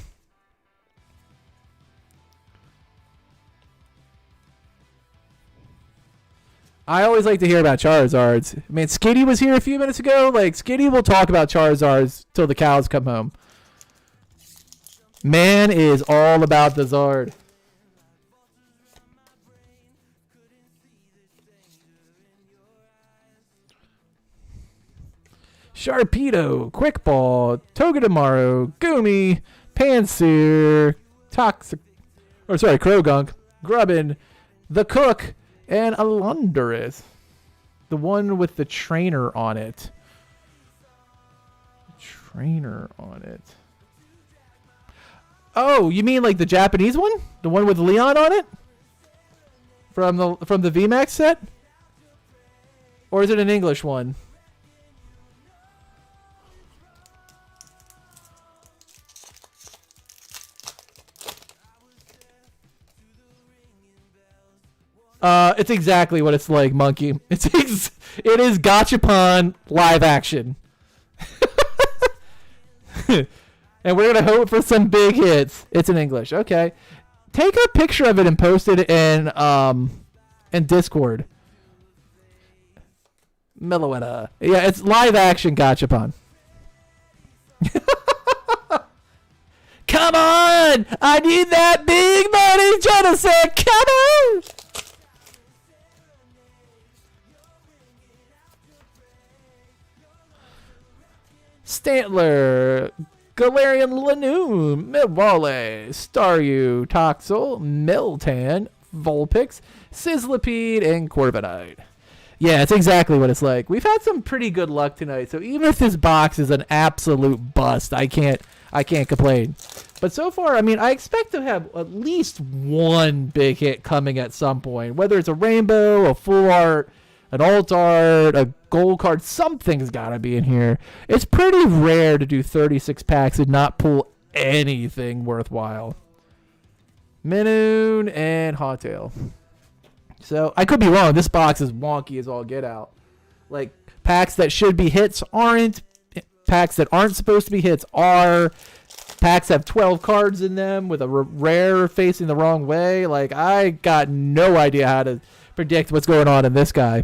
I always like to hear about Charizards. I mean, Skitty was here a few minutes ago. Like, Skitty will talk about Charizards till the cows come home. Man is all about the Zard. Sharpedo, Quick Ball, Togedemaru, Goomy, Pansear, Krogunk, Grubbin, the Cook, and Alundris. The one with the trainer on it. Oh, you mean like the Japanese one? The one with Leon on it? From the VMAX set? Or is it an English one? It's exactly what it's like, Monkey. It is Gachapon live action. And we're going to hope for some big hits. It's in English. Okay. Take a picture of it and post it in Discord. Meloetta. Yeah, it's live action Gachapon. Come on! I need that big money, Genesect! Come on! Stantler, Galarian Lanoon, Milwale, Staryu, Toxel, Miltan, Vulpix, Sizzlipede, and Corviknight. Yeah, it's exactly what it's like. We've had some pretty good luck tonight, so even if this box is an absolute bust, I can't complain. But so far, I mean, I expect to have at least one big hit coming at some point, whether it's a rainbow, a full art, an alt art, a gold card, something's got to be in here. It's pretty rare to do 36 packs and not pull anything worthwhile. Minoon and Hawtail. So, I could be wrong. This box is wonky as all get out. Like, packs that should be hits aren't. Packs that aren't supposed to be hits are. Packs have 12 cards in them with a rare facing the wrong way. Like, I got no idea how to predict what's going on in this guy.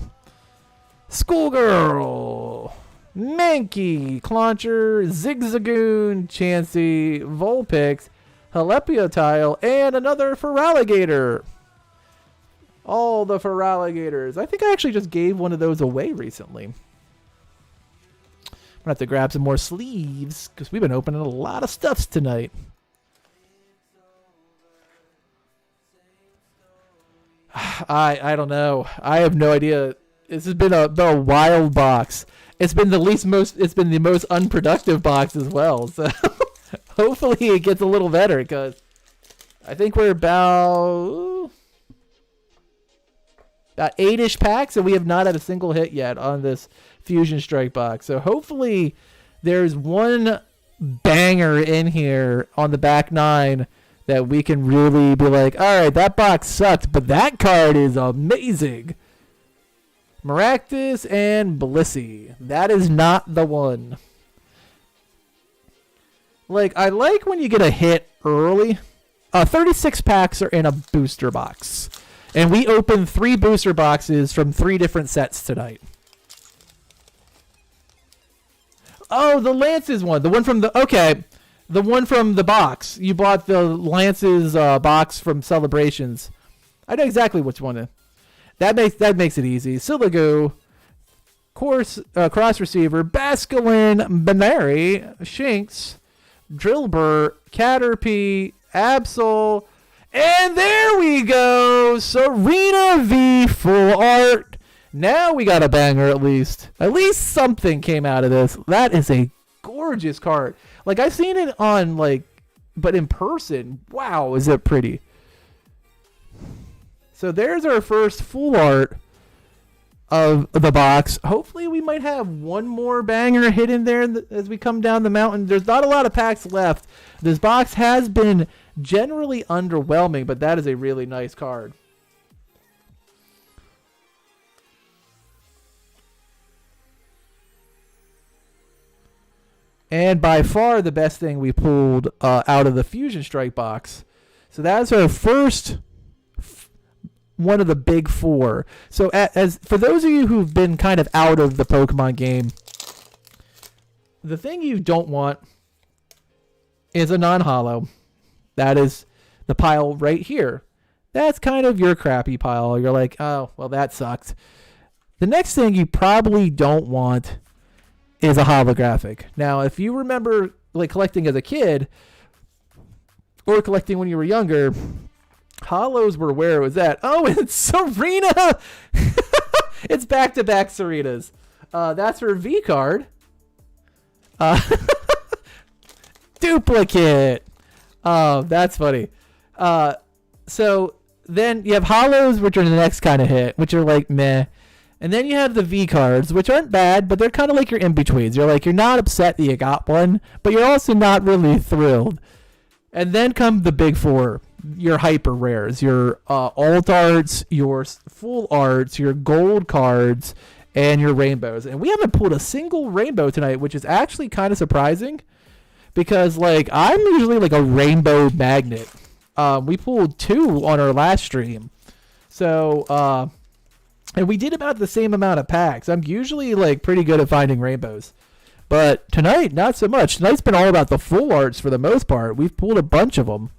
Schoolgirl. Mankey, Clauncher, Zigzagoon, Chansey, Vulpix, Halepiotile, and another Feraligatr. All the Feraligatrs. I think I actually just gave one of those away recently. I'm going to have to grab some more sleeves because we've been opening a lot of stuffs tonight. I don't know. I have no idea. This has been a wild box. It's been the most unproductive box as well. So hopefully it gets a little better because I think we're about 8-ish packs and we have not had a single hit yet on this Fusion Strike box. So hopefully there's one banger in here on the back 9 that we can really be like, all right, that box sucked, but that card is amazing. Maractus and Blissey. That is not the one. Like, I like when you get a hit early. 36 packs are in a booster box. And we opened 3 booster boxes from 3 different sets tonight. Oh, the Lance's one. The one from the... Okay. The one from the box. You bought the Lance's box from Celebrations. I know exactly which one. That makes it easy. Siligo, Cross Receiver, Basculin, Banary, Shinx, Drillbur, Caterpie, Absol, and there we go! Serena V Full Art. Now we got a banger at least. At least something came out of this. That is a gorgeous card. Like, I've seen it on, like, but in person, wow, is it pretty. So there's our first full art of the box. Hopefully we might have one more banger hidden there as we come down the mountain. There's not a lot of packs left. This box has been generally underwhelming, but that is a really nice card. And by far the best thing we pulled out of the Fusion Strike box. So that's our first one of the big 4. So as for those of you who've been kind of out of the Pokemon game, the thing you don't want is a non-holo. That is the pile right here. That's kind of your crappy pile. You're like, oh, well, that sucked. The next thing you probably don't want is a holographic. Now, if you remember like collecting as a kid or collecting when you were younger, holos were where it was at. Oh, it's Serena! It's back-to-back Serenas. That's her V card. Duplicate. Oh, that's funny. So then you have holos, which are the next kind of hit, which are like meh. And then you have the V cards, which aren't bad, but they're kind of like your in-betweens. You're like, you're not upset that you got one, but you're also not really thrilled. And then come the big 4, your hyper rares, your alt arts, your full arts, your gold cards, and your rainbows. And we haven't pulled a single rainbow tonight, which is actually kind of surprising because, like, I'm usually like a rainbow magnet. We pulled 2 on our last stream. So, and we did about the same amount of packs. I'm usually like pretty good at finding rainbows. But tonight, not so much. Tonight's been all about the full arts for the most part. We've pulled a bunch of them.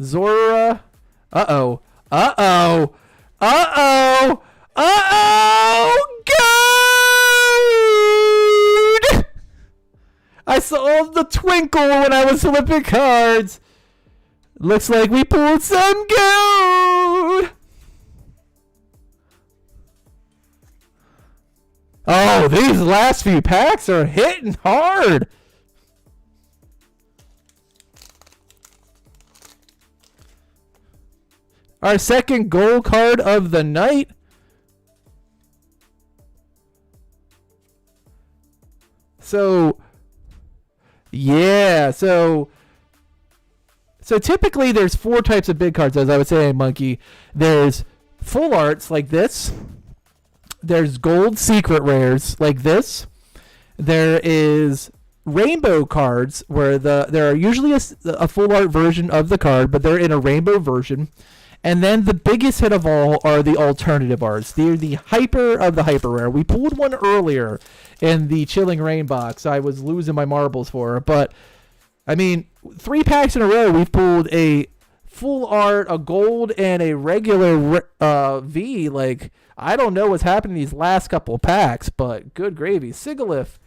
Zora. Uh-oh. Uh-oh. Uh-oh. Uh-oh. Gold! I saw the twinkle when I was flipping cards. Looks like we pulled some gold! Oh, these last few packs are hitting hard. Our second gold card of the night. So, yeah. So typically there's 4 types of big cards, as I would say, Monkey. There's full arts like this. There's gold secret rares like this. There is rainbow cards where there are usually a full art version of the card, but they're in a rainbow version. And then the biggest hit of all are the alternative arts. They're the hyper of the hyper rare. We pulled one earlier in the Chilling Rain box. I was losing my marbles for it. But, I mean, 3 packs in a row, we've pulled a full art, a gold, and a regular V. Like, I don't know what's happening these last couple of packs, but good gravy. Sigalith,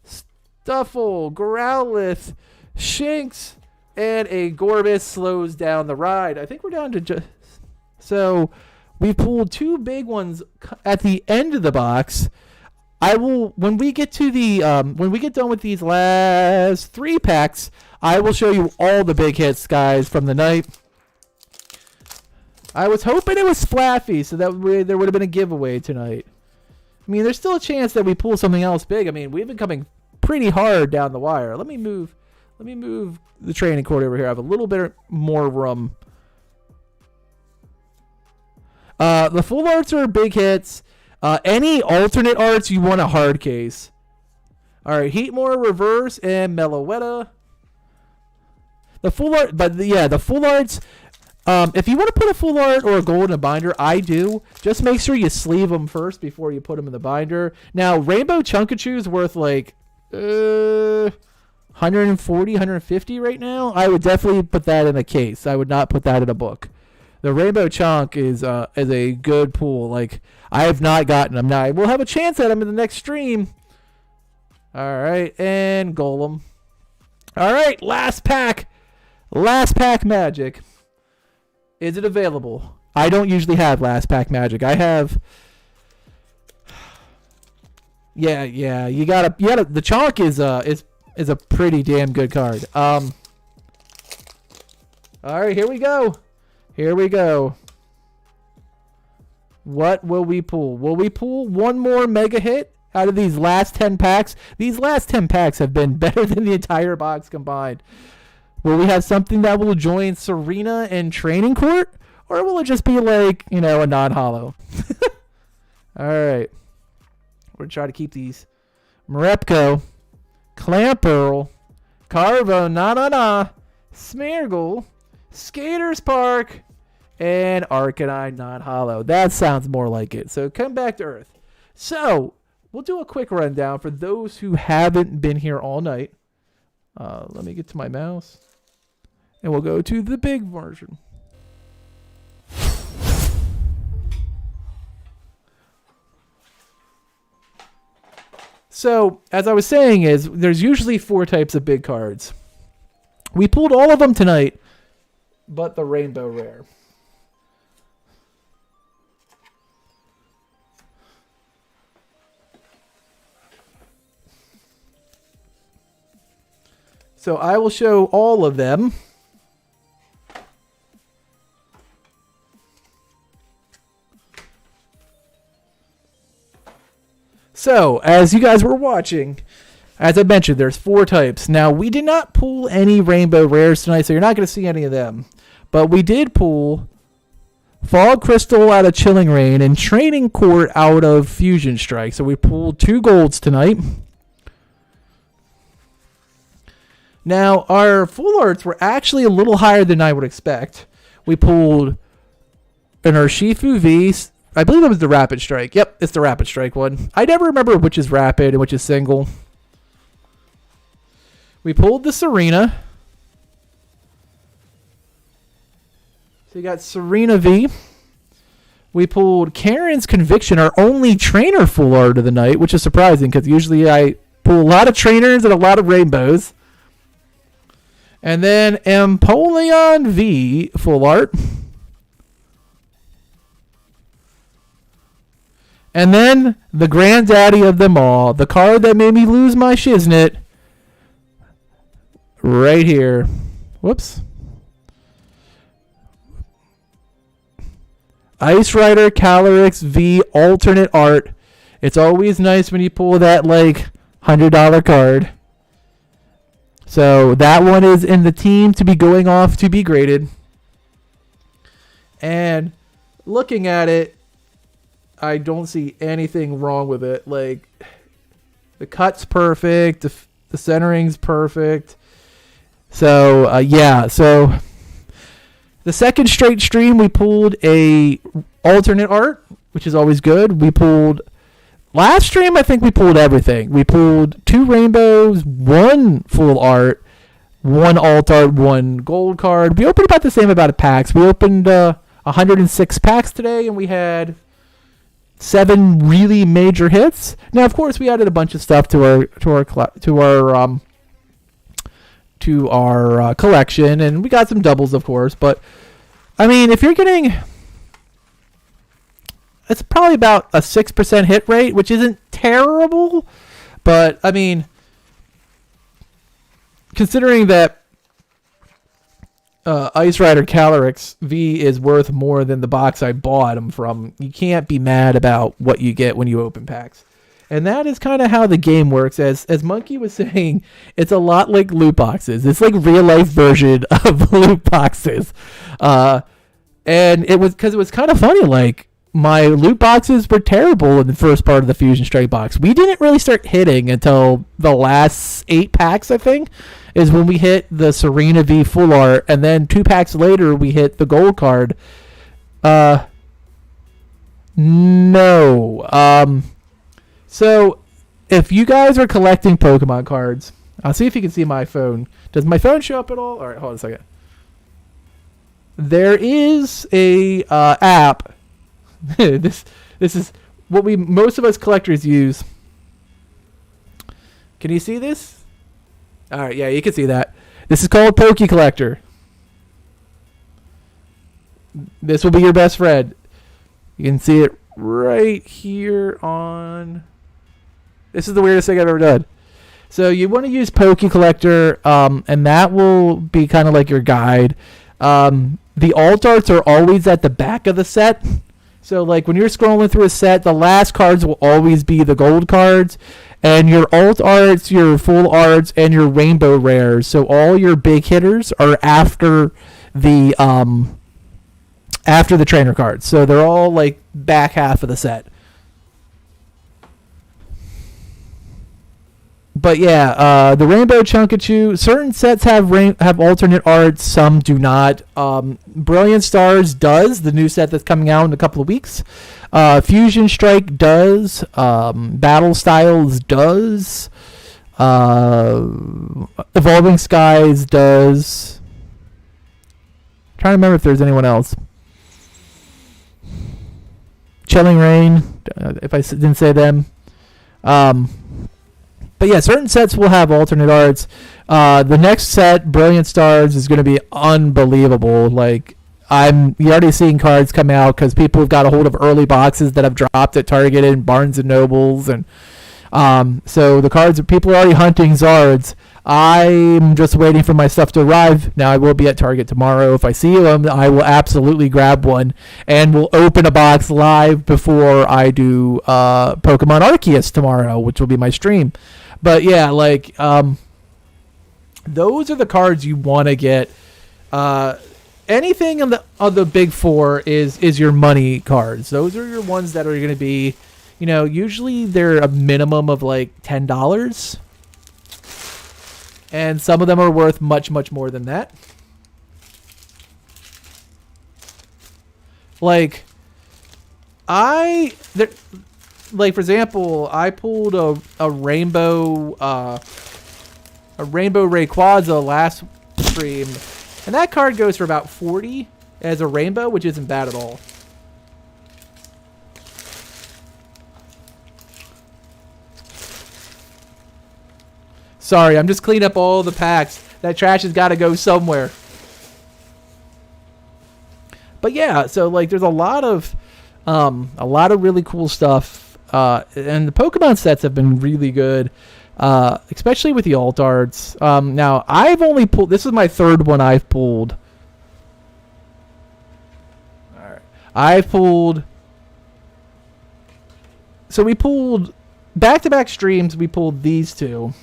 Stuffle, Growlithe, Shinx, and a Gorbis slows down the ride. I think we're down to just... So, we pulled 2 big ones at the end of the box. I will, when we get to the, when we get done with these last 3 packs, I will show you all the big hits, guys, from the night. I was hoping it was Flaffy, so that there would have been a giveaway tonight. I mean, there's still a chance that we pull something else big. I mean, we've been coming pretty hard down the wire. Let me move the training court over here. I have a little bit more room. The full arts are big hits. Any alternate arts you want a hard case. All right, Heatmore, Reverse, and Meloetta. The full art, but the full arts. If you want to put a full art or a gold in a binder, I do. Just make sure you sleeve them first before you put them in the binder. Now, Rainbow Chunkachu's worth like 140, 150 right now. I would definitely put that in a case. I would not put that in a book. The Rainbow Chunk is a good pool. Like, I have not gotten them. Now, I will have a chance at them in the next stream. All right, and Golem. All right, last pack. Last pack magic. Is it available? I don't usually have last pack magic. I have... Yeah, you gotta... The Chonk is a pretty damn good card. All right, here we go. Here we go. What will we pull? Will we pull one more mega hit out of these last 10 packs? These last 10 packs have been better than the entire box combined. Will we have something that will join Serena and Training Court? Or will it just be like, a non-holo? All right. We're going to try to keep these. Morepko, Clamperl, Carvo, Smeargle, Skaters Park, and Arcanine non-holo. That sounds more like it. So come back to Earth. So we'll do a quick rundown for those who haven't been here all night. Let me get to my mouse. And we'll go to the big version. So, as I was saying, there's usually 4 types of big cards. We pulled all of them tonight, but the Rainbow Rare. So I will show all of them. So, as you guys were watching, as I mentioned, there's 4 types. Now, we did not pull any Rainbow Rares tonight, so you're not going to see any of them. But we did pull Fog Crystal out of Chilling Rain and Training Court out of Fusion Strike. So we pulled 2 golds tonight. Now, our full arts were actually a little higher than I would expect. We pulled an Urshifu V. I believe it was the Rapid Strike. Yep, it's the Rapid Strike one. I never remember which is Rapid and which is single. We pulled the Serena. So you got Serena V. We pulled Karen's Conviction, our only trainer full art of the night, which is surprising because usually I pull a lot of trainers and a lot of rainbows. And then Empoleon V full art. And then the granddaddy of them all, the card that made me lose my shiznit, right here. Whoops. Ice Rider Calyrex V alternate art. It's always nice when you pull that like $100 card. So that one is in the team to be going off to be graded. And looking at it, I don't see anything wrong with it. Like, the cut's perfect. The centering's perfect. So, yeah. So, The second straight stream, we pulled a alternate art, which is always good. We pulled last stream. I think we pulled everything. We pulled 2 rainbows, 1 full art, 1 alt art, 1 gold card. We opened about the same amount of packs. We opened 106 packs today, and we had 7 really major hits. Now, of course, we added a bunch of stuff to our collection, and we got some doubles, of course. But I mean, if you're getting, it's probably about a 6% hit rate, which isn't terrible. But I mean, considering that Ice Rider Calyrex V is worth more than the box I bought them from, you can't be mad about what you get when you open packs. And that is kind of how the game works. As Monkey was saying, it's a lot like loot boxes. It's like real life version of loot boxes. And it was because it was kind of funny. Like, my loot boxes were terrible in the first part of the Fusion Strike box. We didn't really start hitting until the last 8 packs, I think, is when we hit the Serena V full art. And then 2 packs later, we hit the gold card. No. So, if you guys are collecting Pokemon cards, I'll see if you can see my phone. Does my phone show up at all? All right, hold on a second. There is a app. This is what most of us collectors use. Can you see this? All right, yeah, you can see that. This is called Poke Collector. This will be your best friend. You can see it right here on. This is the weirdest thing I've ever done. So you want to use Poke Collector, and that will be kind of like your guide. The alt arts are always at the back of the set. So like when you're scrolling through a set, the last cards will always be the gold cards, and your alt arts, your full arts, and your rainbow rares. So all your big hitters are after the trainer cards. So they're all like back half of the set. But yeah, the Rainbow Chunkachu, certain sets have alternate arts, some do not. Brilliant Stars does, the new set that's coming out in a couple of weeks. Fusion Strike does. Battle Styles does. Evolving Skies does. Trying to remember if there's anyone else. Chilling Rain, if I didn't say them. But yeah, certain sets will have alternate arts. The next set, Brilliant Stars, is going to be unbelievable. Like, you're already seeing cards come out because people have got a hold of early boxes that have dropped at Target and Barnes and Nobles, and so the cards, people are already hunting Zards. I'm just waiting for my stuff to arrive. Now I will be at Target tomorrow. If I see them, I will absolutely grab one, and we'll open a box live before I do Pokemon Arceus tomorrow, which will be my stream. But yeah, like those are the cards you want to get. Anything on the big 4 is your money cards. Those are your ones that are going to be, usually they're a minimum of like $10. And some of them are worth much, much more than that. Like, for example, I pulled a rainbow Rayquaza last stream, and that card goes for about $40 as a rainbow, which isn't bad at all. Sorry, I'm just cleaning up all the packs. That trash has got to go somewhere. But yeah, so like there's a lot of really cool stuff, and the Pokemon sets have been really good, especially with the alt arts. Now I've only pulled. This is my 3rd one I've pulled. All right, I've pulled. So we pulled back-to-back streams. We pulled these 2.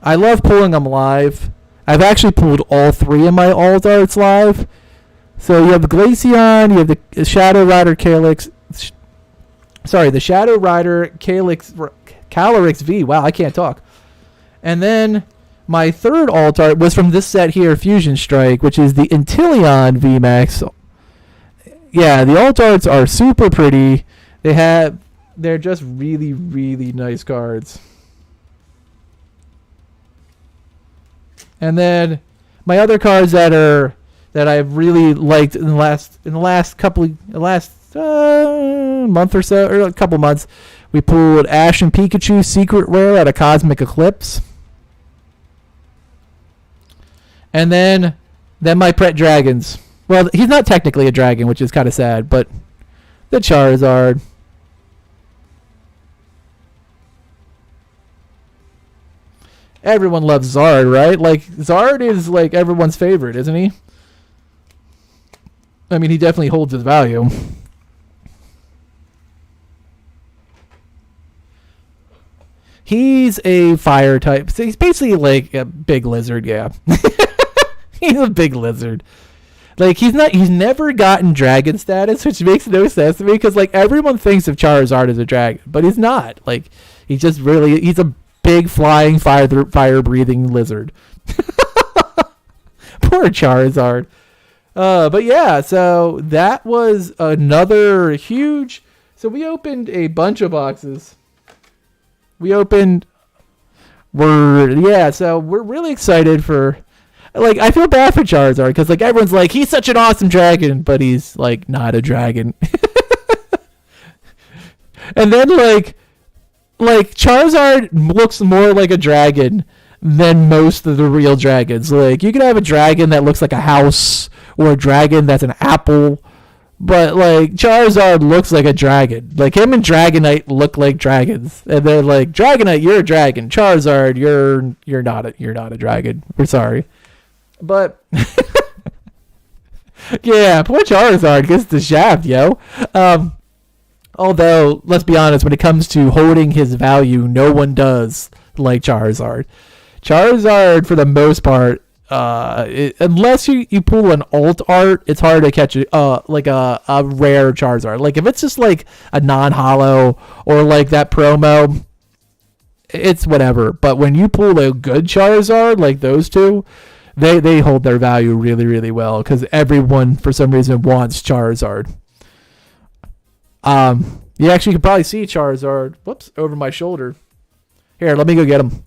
I love pulling them live. I've actually pulled all 3 of my alt arts live. So you have the Glaceon, you have the Shadow Rider Calyrex. The Shadow Rider Calyrex V. Wow, I can't talk. And then My third alt art was from this set here, Fusion Strike, which is the Inteleon VMAX. Yeah, the alt arts are super pretty. They're just really, really nice cards. And then my other cards that I've really liked in the last month or so, or a couple months, we pulled Ash and Pikachu Secret Rare out of Cosmic Eclipse. And then my pet dragons. Well, he's not technically a dragon, which is kind of sad, but the Charizard. Everyone loves Zard, right? Like, Zard is like everyone's favorite, isn't he? I mean, he definitely holds his value. He's a fire type. So he's basically like a big lizard, yeah. He's a big lizard. Like, he's never gotten dragon status, which makes no sense to me, because like everyone thinks of Charizard as a dragon, but he's not. Like, he's a big flying fire breathing lizard. Poor Charizard. But yeah, so that was another huge. So we opened a bunch of boxes. So we're really excited for. Like, I feel bad for Charizard because like everyone's like, he's such an awesome dragon, but he's like not a dragon. And then like Charizard looks more like a dragon than most of the real dragons. Like, you can have a dragon that looks like a house or a dragon that's an apple, but like Charizard looks like a dragon. Like, him and Dragonite look like dragons, and they're like, Dragonite, you're a dragon. Charizard, you're not a dragon. We're sorry. But yeah, poor Charizard gets the shaft, yo. Although, let's be honest, when it comes to holding his value, no one does like Charizard. Charizard, for the most part, unless you pull an alt art, it's hard to catch like a rare Charizard. Like, if it's just like a non-holo or like that promo, it's whatever. But when you pull a good Charizard, like those two, they hold their value really, really well because everyone, for some reason, wants Charizard. You actually could probably see Charizard, over my shoulder. Here, let me go get him.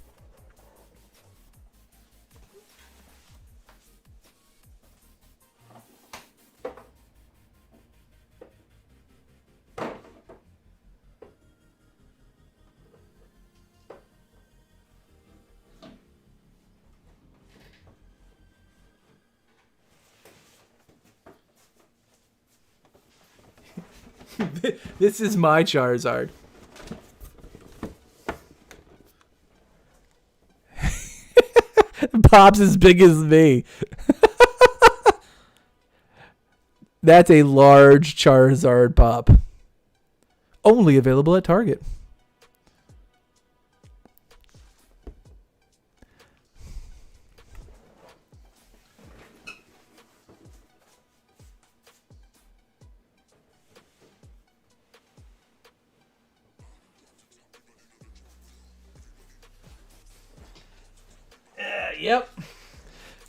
This is my Charizard. Pop's as big as me. That's a large Charizard Pop. Only available at Target. Yep.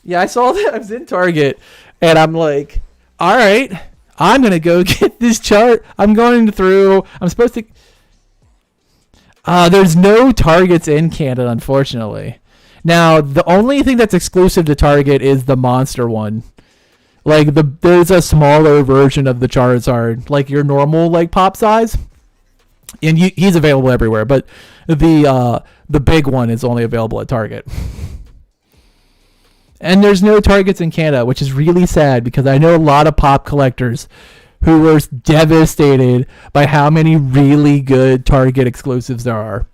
Yeah, I saw that. I was in Target, and I'm like, all right, I'm going to go get this chart. I'm going through. I'm supposed to. There's no Targets in Canada, unfortunately. Now, the only thing that's exclusive to Target is the monster one. Like, there's a smaller version of the Charizard, like your normal like pop size, and he's available everywhere. But the big one is only available at Target. And there's no Targets in Canada, which is really sad because I know a lot of pop collectors who were devastated by how many really good Target exclusives there are.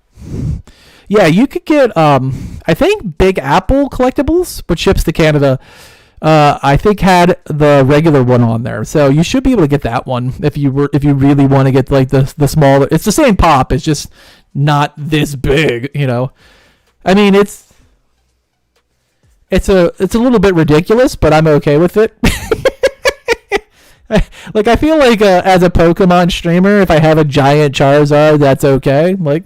Yeah, you could get, I think Big Apple Collectibles, which ships to Canada, I think had the regular one on there. So you should be able to get that one if you really want to get like the smaller. It's the same pop. It's just not this big, you know. I mean, it's a little bit ridiculous, but I'm okay with it. Like, I feel like as a Pokemon streamer, if I have a giant Charizard, that's okay. Like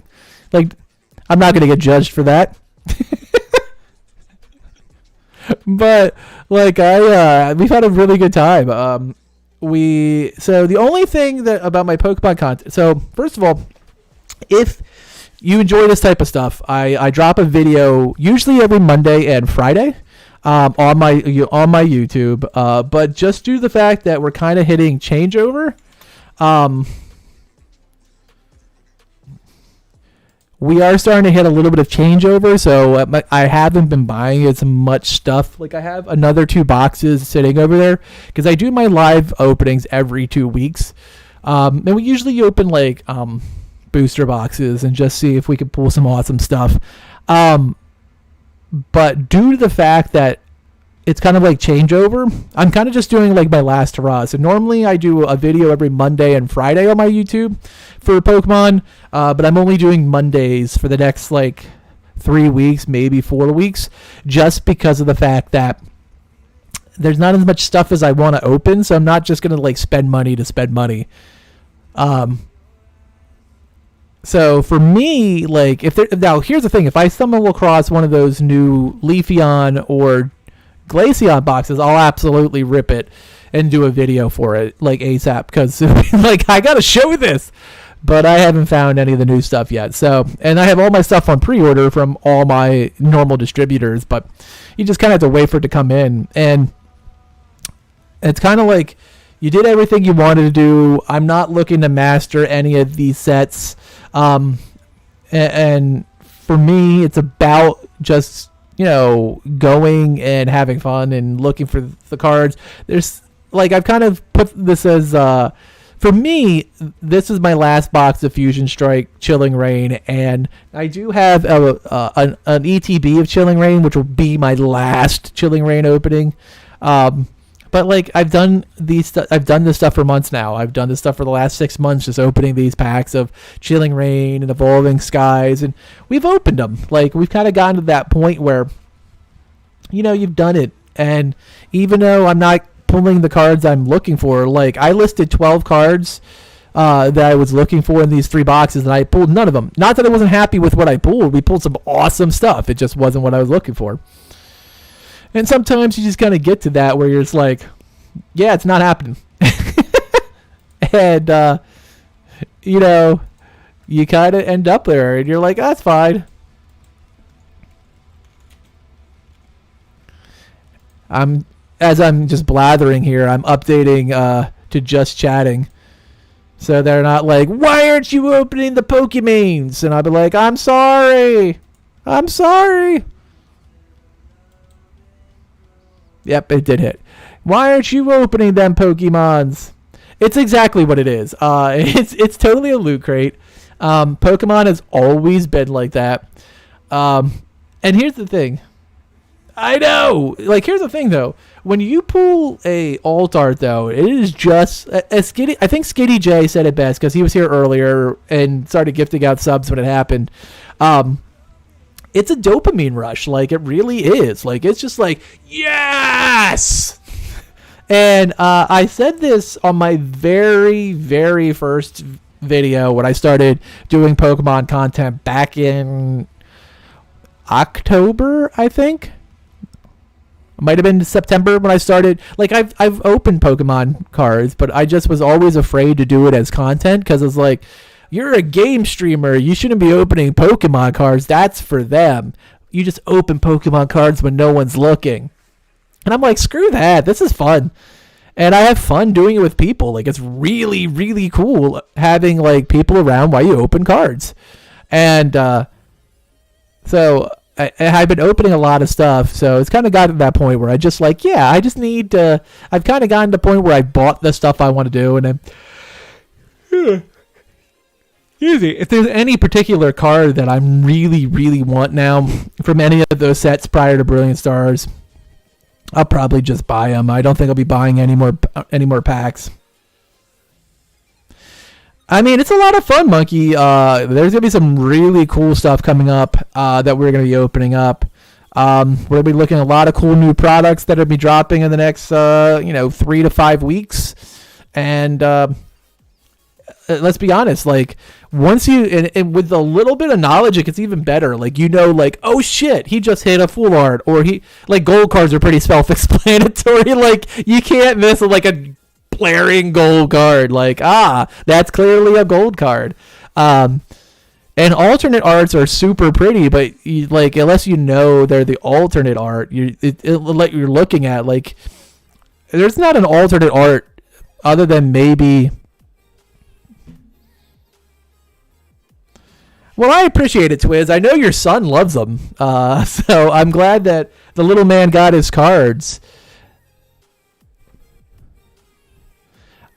I'm not gonna get judged for that. But like we've had a really good time. So the only thing that about my Pokemon content. So first of all, if you enjoy this type of stuff, I drop a video usually every Monday and Friday on my YouTube. But just due to the fact that we're kind of hitting changeover, we are starting to hit a little bit of changeover. So I haven't been buying as much stuff. Like I have another 2 boxes sitting over there because I do my live openings every 2 weeks. And we usually open like booster boxes and just see if we could pull some awesome stuff. But due to the fact that it's kind of like changeover, I'm kind of just doing like my last hurrah. So normally I do a video every Monday and Friday on my YouTube for Pokemon, but I'm only doing Mondays for the next like 3 weeks, maybe 4 weeks, just because of the fact that there's not as much stuff as I want to open. So I'm not just going to like spend money to spend money. So for me, like now here's the thing, if I stumble across one of those new Leafeon or Glaceon boxes, I'll absolutely rip it and do a video for it like ASAP because like I gotta show this, but I haven't found any of the new stuff yet. So, and I have all my stuff on pre-order from all my normal distributors, but you just kind of have to wait for it to come in. And it's kind of like you did everything you wanted to do. I'm not looking to master any of these sets. And for me, it's about just, going and having fun and looking for the cards. There's like, I've kind of put this as, for me, this is my last box of Fusion Strike Chilling Reign, and I do have an ETB of Chilling Reign, which will be my last Chilling Reign opening. But like I've done this stuff for months now. I've done this stuff for the last 6 months, just opening these packs of Chilling Reign and Evolving Skies, and we've opened them. Like we've kind of gotten to that point where, you've done it, and even though I'm not pulling the cards I'm looking for, like I listed 12 cards that I was looking for in these 3 boxes, and I pulled none of them. Not that I wasn't happy with what I pulled. We pulled some awesome stuff. It just wasn't what I was looking for. And sometimes you just kind of get to that where you're just like, yeah, it's not happening. And, you kind of end up there and you're like, that's fine. As I'm just blathering here, I'm updating to just chatting. So they're not like, why aren't you opening the Pokemons? And I'll be like, I'm sorry. Yep, it did hit. Why aren't you opening them Pokemons? It's exactly what it is. It's totally a loot crate. Pokemon has always been like that. And here's the thing. I know. Like, here's the thing, though. When you pull a alt art, though, it is just... I think Skitty J said it best, because he was here earlier and started gifting out subs when it happened. It's a dopamine rush. Like, it really is. Like, it's just like, yes! And I said this on my very, very first video when I started doing Pokemon content back in October, I think. It might have been September when I started. Like, I've opened Pokemon cards, but I just was always afraid to do it as content because it's like, you're a game streamer. You shouldn't be opening Pokemon cards. That's for them. You just open Pokemon cards when no one's looking. And I'm like, screw that. This is fun. And I have fun doing it with people. Like, it's really, really cool having, like, people around while you open cards. And so I've been opening a lot of stuff. So it's kind of gotten to that point where I just like, yeah, I just need to... I've kind of gotten to the point where I bought the stuff I want to do. And then... Easy. If there's any particular card that I really, really want now from any of those sets prior to Brilliant Stars, I'll probably just buy them. I don't think I'll be buying any more packs. I mean, it's a lot of fun, Monkey. There's gonna be some really cool stuff coming up that we're gonna be opening up. We're gonna be looking at a lot of cool new products that will be dropping in the next 3 to 5 weeks, and let's be honest, like once you and with a little bit of knowledge, it gets even better. Like like, oh shit, he just hit a full art, or he like gold cards are pretty self-explanatory. Like you can't miss like a blaring gold card. Like that's clearly a gold card. And alternate arts are super pretty, but like unless you know they're the alternate art, you're looking at like there's not an alternate art other than maybe. Well, I appreciate it, Twiz. I know your son loves them, so I'm glad that the little man got his cards.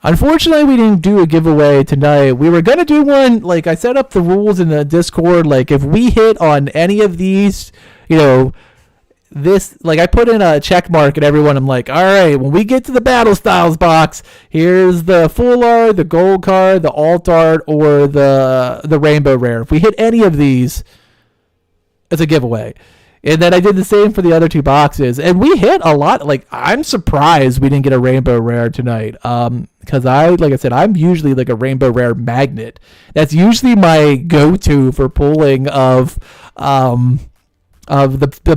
Unfortunately, we didn't do a giveaway tonight. We were going to do one. Like, I set up the rules in the Discord. Like, if we hit on any of these, this, like, I put in a check mark at everyone. I'm like, all right, when we get to the Battle Styles box, here's the full art, the gold card, the alt art, or the rainbow rare. If we hit any of these, it's a giveaway. And then I did the same for the other two boxes. And we hit a lot. Like, I'm surprised we didn't get a rainbow rare tonight. Because like I said, I'm usually like a rainbow rare magnet. That's usually my go-to for pulling of the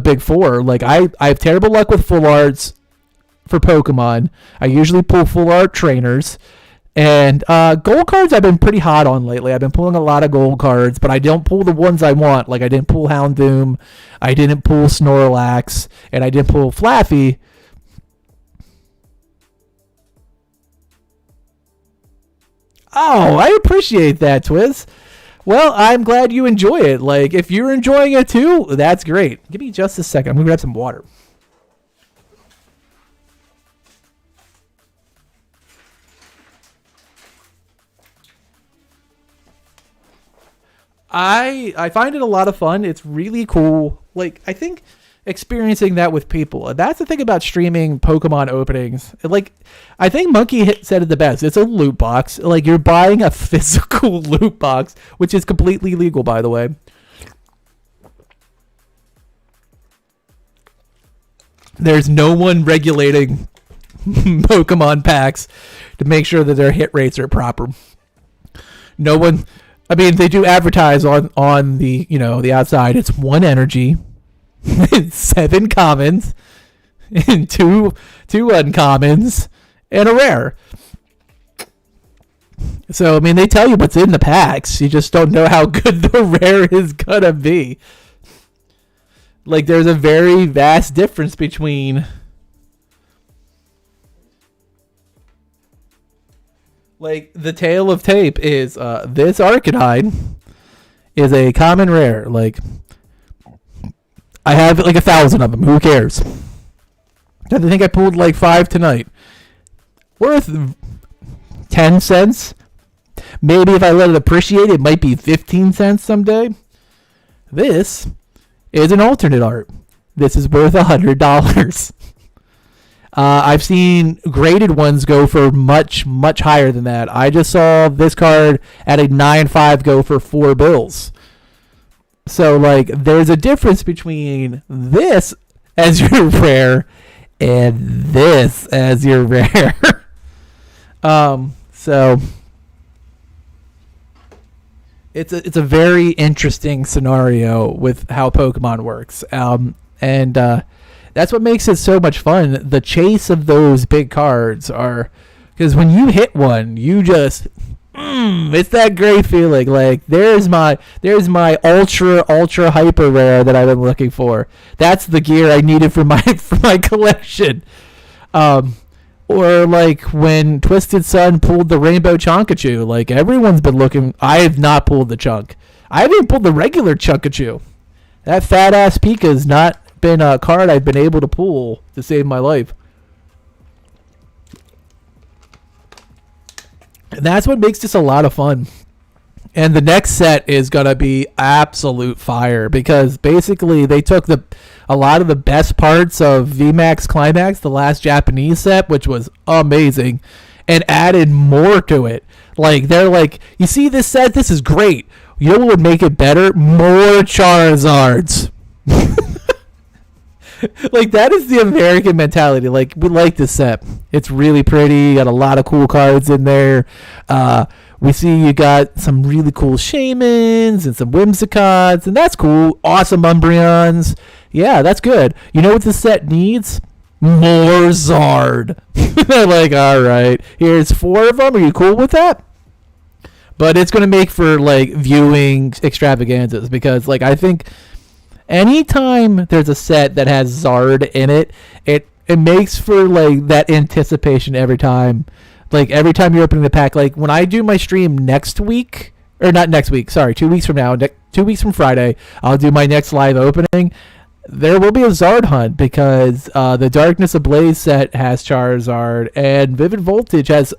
big four. Like, I have terrible luck with full arts for Pokemon. I usually pull full art trainers. And gold cards I've been pretty hot on lately. I've been pulling a lot of gold cards, but I don't pull the ones I want. Like I didn't pull Houndoom, I didn't pull Snorlax, and I didn't pull Flaffy. Oh, I appreciate that, Twiz. Well, I'm glad you enjoy it. Like, if you're enjoying it too, that's great. Give me just a second. I'm going to grab some water. I find it a lot of fun. It's really cool. Like, I think experiencing that with people. That's the thing about streaming Pokemon openings. Like, I think Monkey said it the best. It's a loot box. Like, you're buying a physical loot box, which is completely legal, by the way. There's no one regulating Pokemon packs to make sure that their hit rates are proper. No one... I mean, they do advertise on the, the outside. It's 1 energy, 7 commons, and two uncommons, and a rare. So, I mean, they tell you what's in the packs. You just don't know how good the rare is going to be. Like, there's a very vast difference between... Like, the Tale of Tape is, this Arcanine is a common rare. Like, I have, like, 1,000 of them. Who cares? I think I pulled, like, 5 tonight. Worth 10 cents. Maybe if I let it appreciate, it might be 15 cents someday. This is an alternate art. This is worth $100. I've seen graded ones go for much, much higher than that. I just saw this card at a 9.5 go for $4. So, like, there's a difference between this as your rare and this as your rare. So it's a very interesting scenario with how Pokemon works. That's what makes it so much fun. The chase of those big cards are, because when you hit one, you just, it's that great feeling. Like, there's my ultra hyper rare that I've been looking for. That's the gear I needed for my collection. Or like when Twisted Sun pulled the Rainbow Chonkachu. Like, everyone's been looking. I have not pulled the chunk. I haven't even pulled the regular Chonkachu. That fat ass Pika's not been a card I've been able to pull to save my life. And that's what makes this a lot of fun. And the next set is going to be absolute fire, because basically they took a lot of the best parts of VMAX Climax, the last Japanese set, which was amazing, and added more to it. Like, they're like, you see this set? This is great. You know what would make it better? More Charizards. Like, that is the American mentality. Like, we like this set. It's really pretty. Got a lot of cool cards in there. We see you got some really cool Shamans and some Whimsicots, and that's cool. Awesome Umbreons. Yeah, that's good. You know what this set needs? More Zard. They're like, all right, here's 4 of them. Are you cool with that? But it's going to make for, like, viewing extravaganzas because, like, I think anytime there's a set that has Zard in it, it makes for, like, that anticipation every time. Like, every time you're opening the pack, like, when I do my stream next week, or not next week, sorry, 2 weeks from now, 2 weeks from Friday, I'll do my next live opening. There will be a Zard hunt because the Darkness Ablaze set has Charizard, and Vivid Voltage has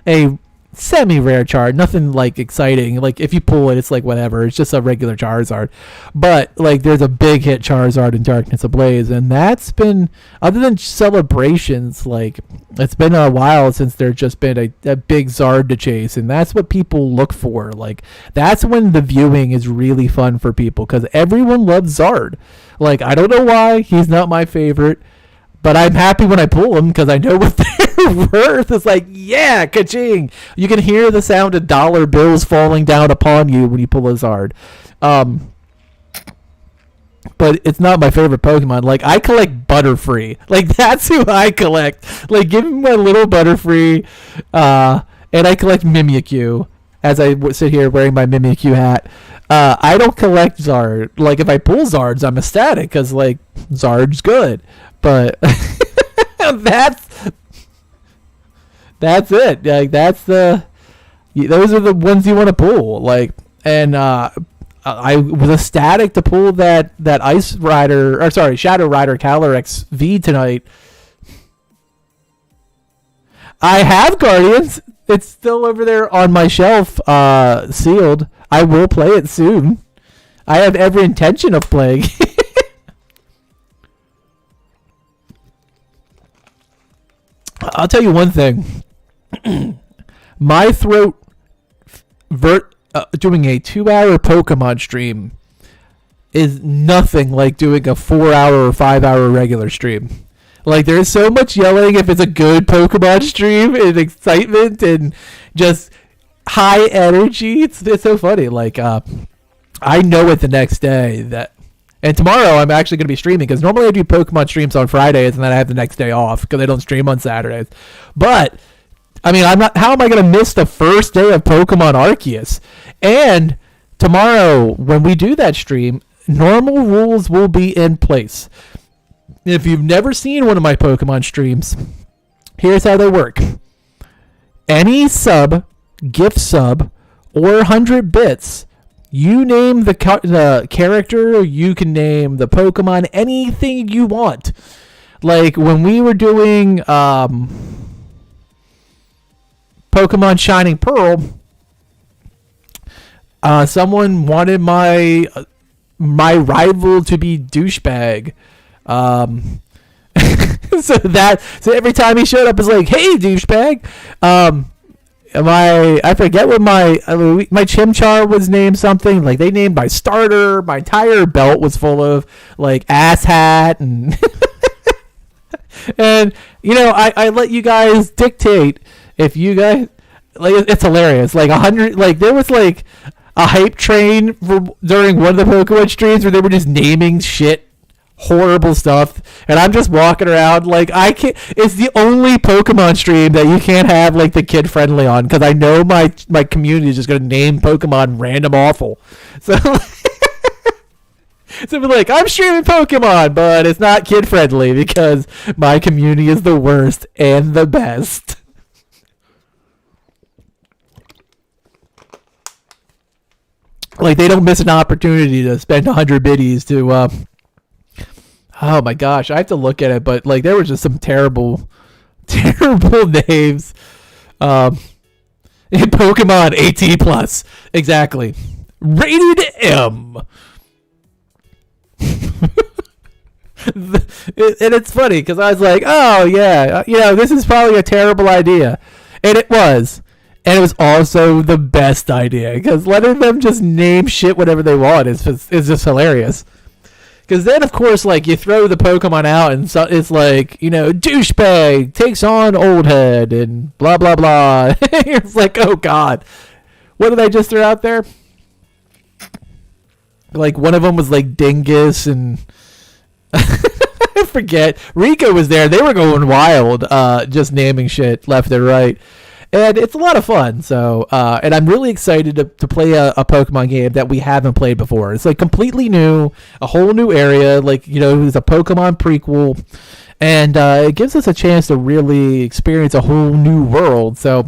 a semi-rare Char, nothing like exciting. Like, if you pull it, it's like whatever. It's just a regular Charizard. But like, there's a big hit Charizard in Darkness Ablaze, and that's been, other than celebrations, like, it's been a while since there's just been a big Zard to chase, and that's what people look for. Like, that's when the viewing is really fun for people because everyone loves Zard. Like, I don't know why he's not my favorite, but I'm happy when I pull him because I know what they're worth. It's like, yeah, ka-ching. You can hear the sound of dollar bills falling down upon you when you pull a Zard. But it's not my favorite Pokemon. Like, I collect Butterfree. Like, that's who I collect. Like, give me my little Butterfree. And I collect Mimikyu as I sit here wearing my Mimikyu hat. I don't collect Zard. Like, if I pull Zards, I'm ecstatic because, like, Zard's good. But that's it. Like, those are the ones you want to pull. Like, and I was ecstatic to pull that Ice Rider, or sorry, Shadow Rider Calyrex V tonight. I have Guardians. It's still over there on my shelf, sealed. I will play it soon. I have every intention of playing. I'll tell you one thing. My throat doing a 2-hour Pokemon stream is nothing like doing a 4-hour or 5-hour regular stream. Like, there's so much yelling if it's a good Pokemon stream and excitement and just high energy. It's so funny. Like, I know it the next day that, and tomorrow I'm actually going to be streaming because normally I do Pokemon streams on Fridays and then I have the next day off because I don't stream on Saturdays. But I mean, how am I going to miss the first day of Pokemon Arceus? And tomorrow when we do that stream, normal rules will be in place. If you've never seen one of my Pokemon streams, here's how they work. Any sub, gift sub, or 100 bits, you name the character, you can name the Pokemon, anything you want. Like, when we were doing Pokemon Shining Pearl, someone wanted my rival to be Douchebag. So every time he showed up, it's like, hey, Douchebag. I forget what my Chimchar was named something. Like, they named my starter. My entire belt was full of, like, ass hat and and you know, I let you guys dictate. If you guys, like, it's hilarious. Like 100, like, there was like a hype train during one of the Pokemon streams where they were just naming shit. Horrible stuff, and I'm just walking around like I can't. It's the only Pokemon stream that you can't have like the kid friendly on because I know my community is just gonna name Pokemon random awful. So, so we're like, I'm streaming Pokemon, but it's not kid friendly because my community is the worst and the best. Like, they don't miss an opportunity to spend 100 biddies to. Oh my gosh, I have to look at it, but like, there was just some terrible names. In Pokemon 18 plus, exactly. Rated M. And it's funny because I was like, oh yeah, you know, this is probably a terrible idea, and it was. And it was also the best idea because letting them just name shit whatever they want is just hilarious. Because then, of course, like, you throw the Pokemon out, and so it's like, douchebag takes on old head, and blah, blah, blah. It's like, oh, God. What did I just throw out there? Like, one of them was, like, Dingus, and... I forget. Rico was there. They were going wild, just naming shit left and right. And it's a lot of fun. So, and I'm really excited to play a Pokemon game that we haven't played before. It's like completely new, a whole new area. Like, it's a Pokemon prequel, and it gives us a chance to really experience a whole new world. So,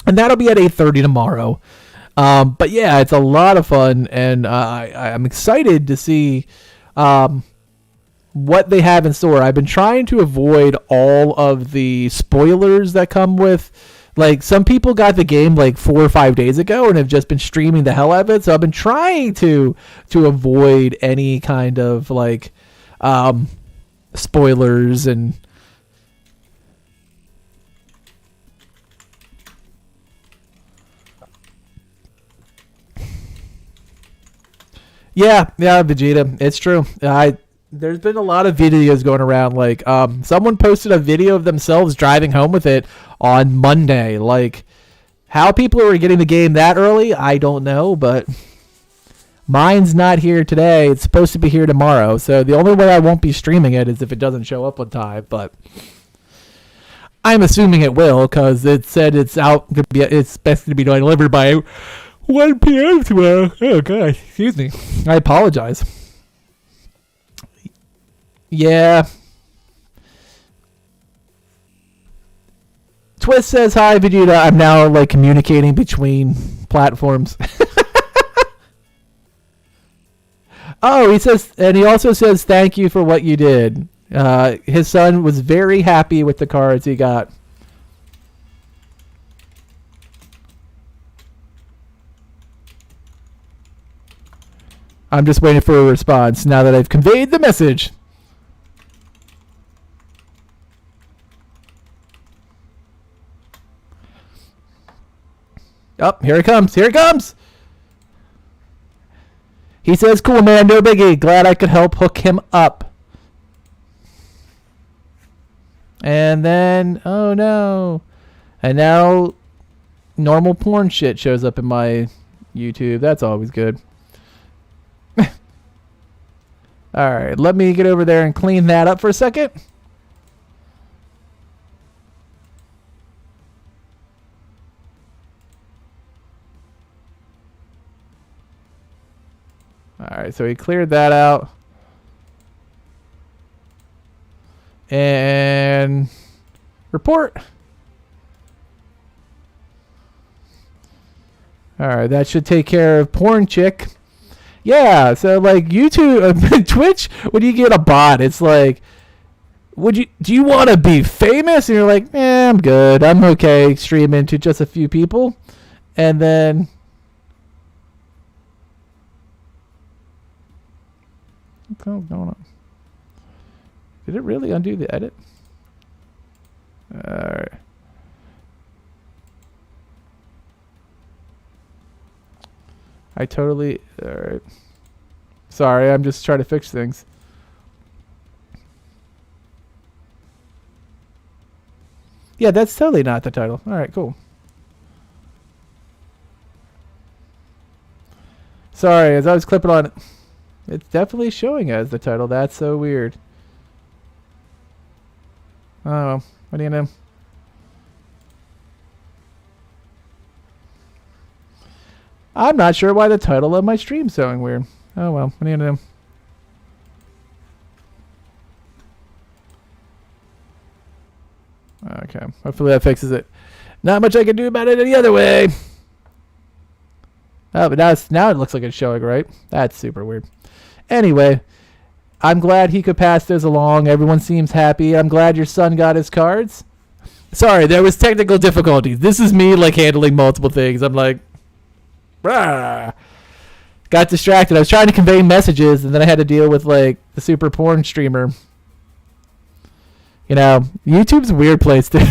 and that'll be at 8:30 tomorrow. But yeah, it's a lot of fun, and I'm excited to see what they have in store. I've been trying to avoid all of the spoilers that come with. Like, some people got the game like 4 or 5 days ago and have just been streaming the hell out of it. So I've been trying to avoid any kind of like spoilers and yeah, Vegeta, it's true. There's been a lot of videos going around. Like, someone posted a video of themselves driving home with it on Monday. Like, how people are getting the game that early, I don't know, but mine's not here today. It's supposed to be here tomorrow. So the only way I won't be streaming it is if it doesn't show up on time. But I'm assuming it will, because it said it's out. It's best to be delivered by 1 p.m. tomorrow. Oh God, excuse me. I apologize. Yeah. Twist says, hi, Vegeta. I'm now, like, communicating between platforms. Oh, he says, and he also says, thank you for what you did. His son was very happy with the cards he got. I'm just waiting for a response now that I've conveyed the message. Oh, here it comes. Here it comes. He says, cool, man. No biggie. Glad I could help hook him up. And then, oh no. And now normal porn shit shows up in my YouTube. That's always good. All right, let me get over there and clean that up for a second. All right, so he cleared that out. And report. All right, that should take care of porn chick. Yeah, so like YouTube, Twitch, when you get a bot, it's like, do you want to be famous? And you're like, I'm good. I'm okay streaming to just a few people. And then what's going on? Did it really undo the edit? Alright. Alright. Sorry, I'm just trying to fix things. Yeah, that's totally not the title. Alright, cool. Sorry, as I was clipping on it. It's definitely showing as the title. That's so weird. Oh, what do you know? I'm not sure why the title of my stream's showing weird. Oh well, what do you know? Okay, hopefully that fixes it. Not much I can do about it any other way. Oh, but now it looks like it's showing right. That's super weird. Anyway, I'm glad he could pass those along. Everyone seems happy. I'm glad your son got his cards. Sorry, there was technical difficulties. This is me like handling multiple things. I'm like, rah. Got distracted. I was trying to convey messages, and then I had to deal with like the super porn streamer. You know, YouTube's a weird place too.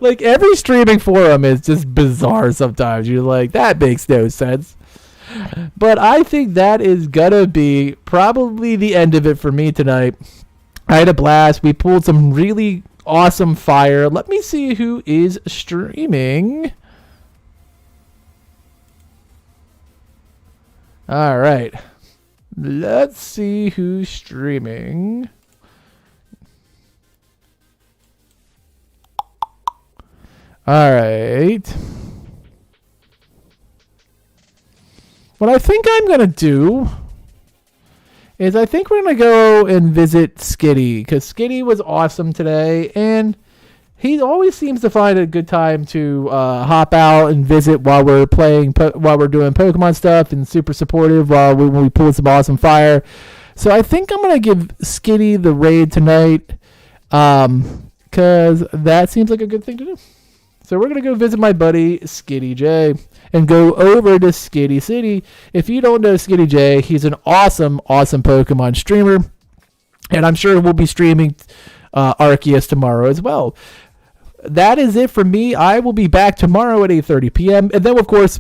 Like every streaming forum is just bizarre sometimes. You're like, that makes no sense. But I think that is going to be probably the end of it for me tonight. I had a blast. We pulled some really awesome fire. Let me see who is streaming. All right. Let's see who's streaming. All right. What I think I'm going to do is I think we're going to go and visit Skitty, because Skitty was awesome today, and he always seems to find a good time to hop out and visit while we're playing, while we're doing Pokemon stuff, and super supportive when we pull some awesome fire. So I think I'm going to give Skitty the raid tonight, because that seems like a good thing to do. So we're going to go visit my buddy Skitty J and go over to Skitty City. If you don't know Skitty J, he's an awesome, awesome Pokemon streamer. And I'm sure we'll be streaming Arceus tomorrow as well. That is it for me. I will be back tomorrow at 8:30 p.m. And then, of course,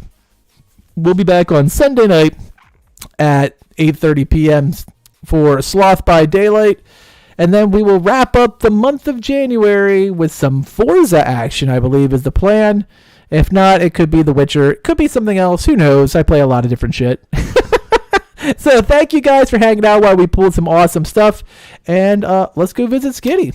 we'll be back on Sunday night at 8:30 p.m. for Sloth by Daylight. And then we will wrap up the month of January with some Forza action, I believe, is the plan. If not, it could be The Witcher. It could be something else. Who knows? I play a lot of different shit. So thank you guys for hanging out while we pulled some awesome stuff. And let's go visit Skitty.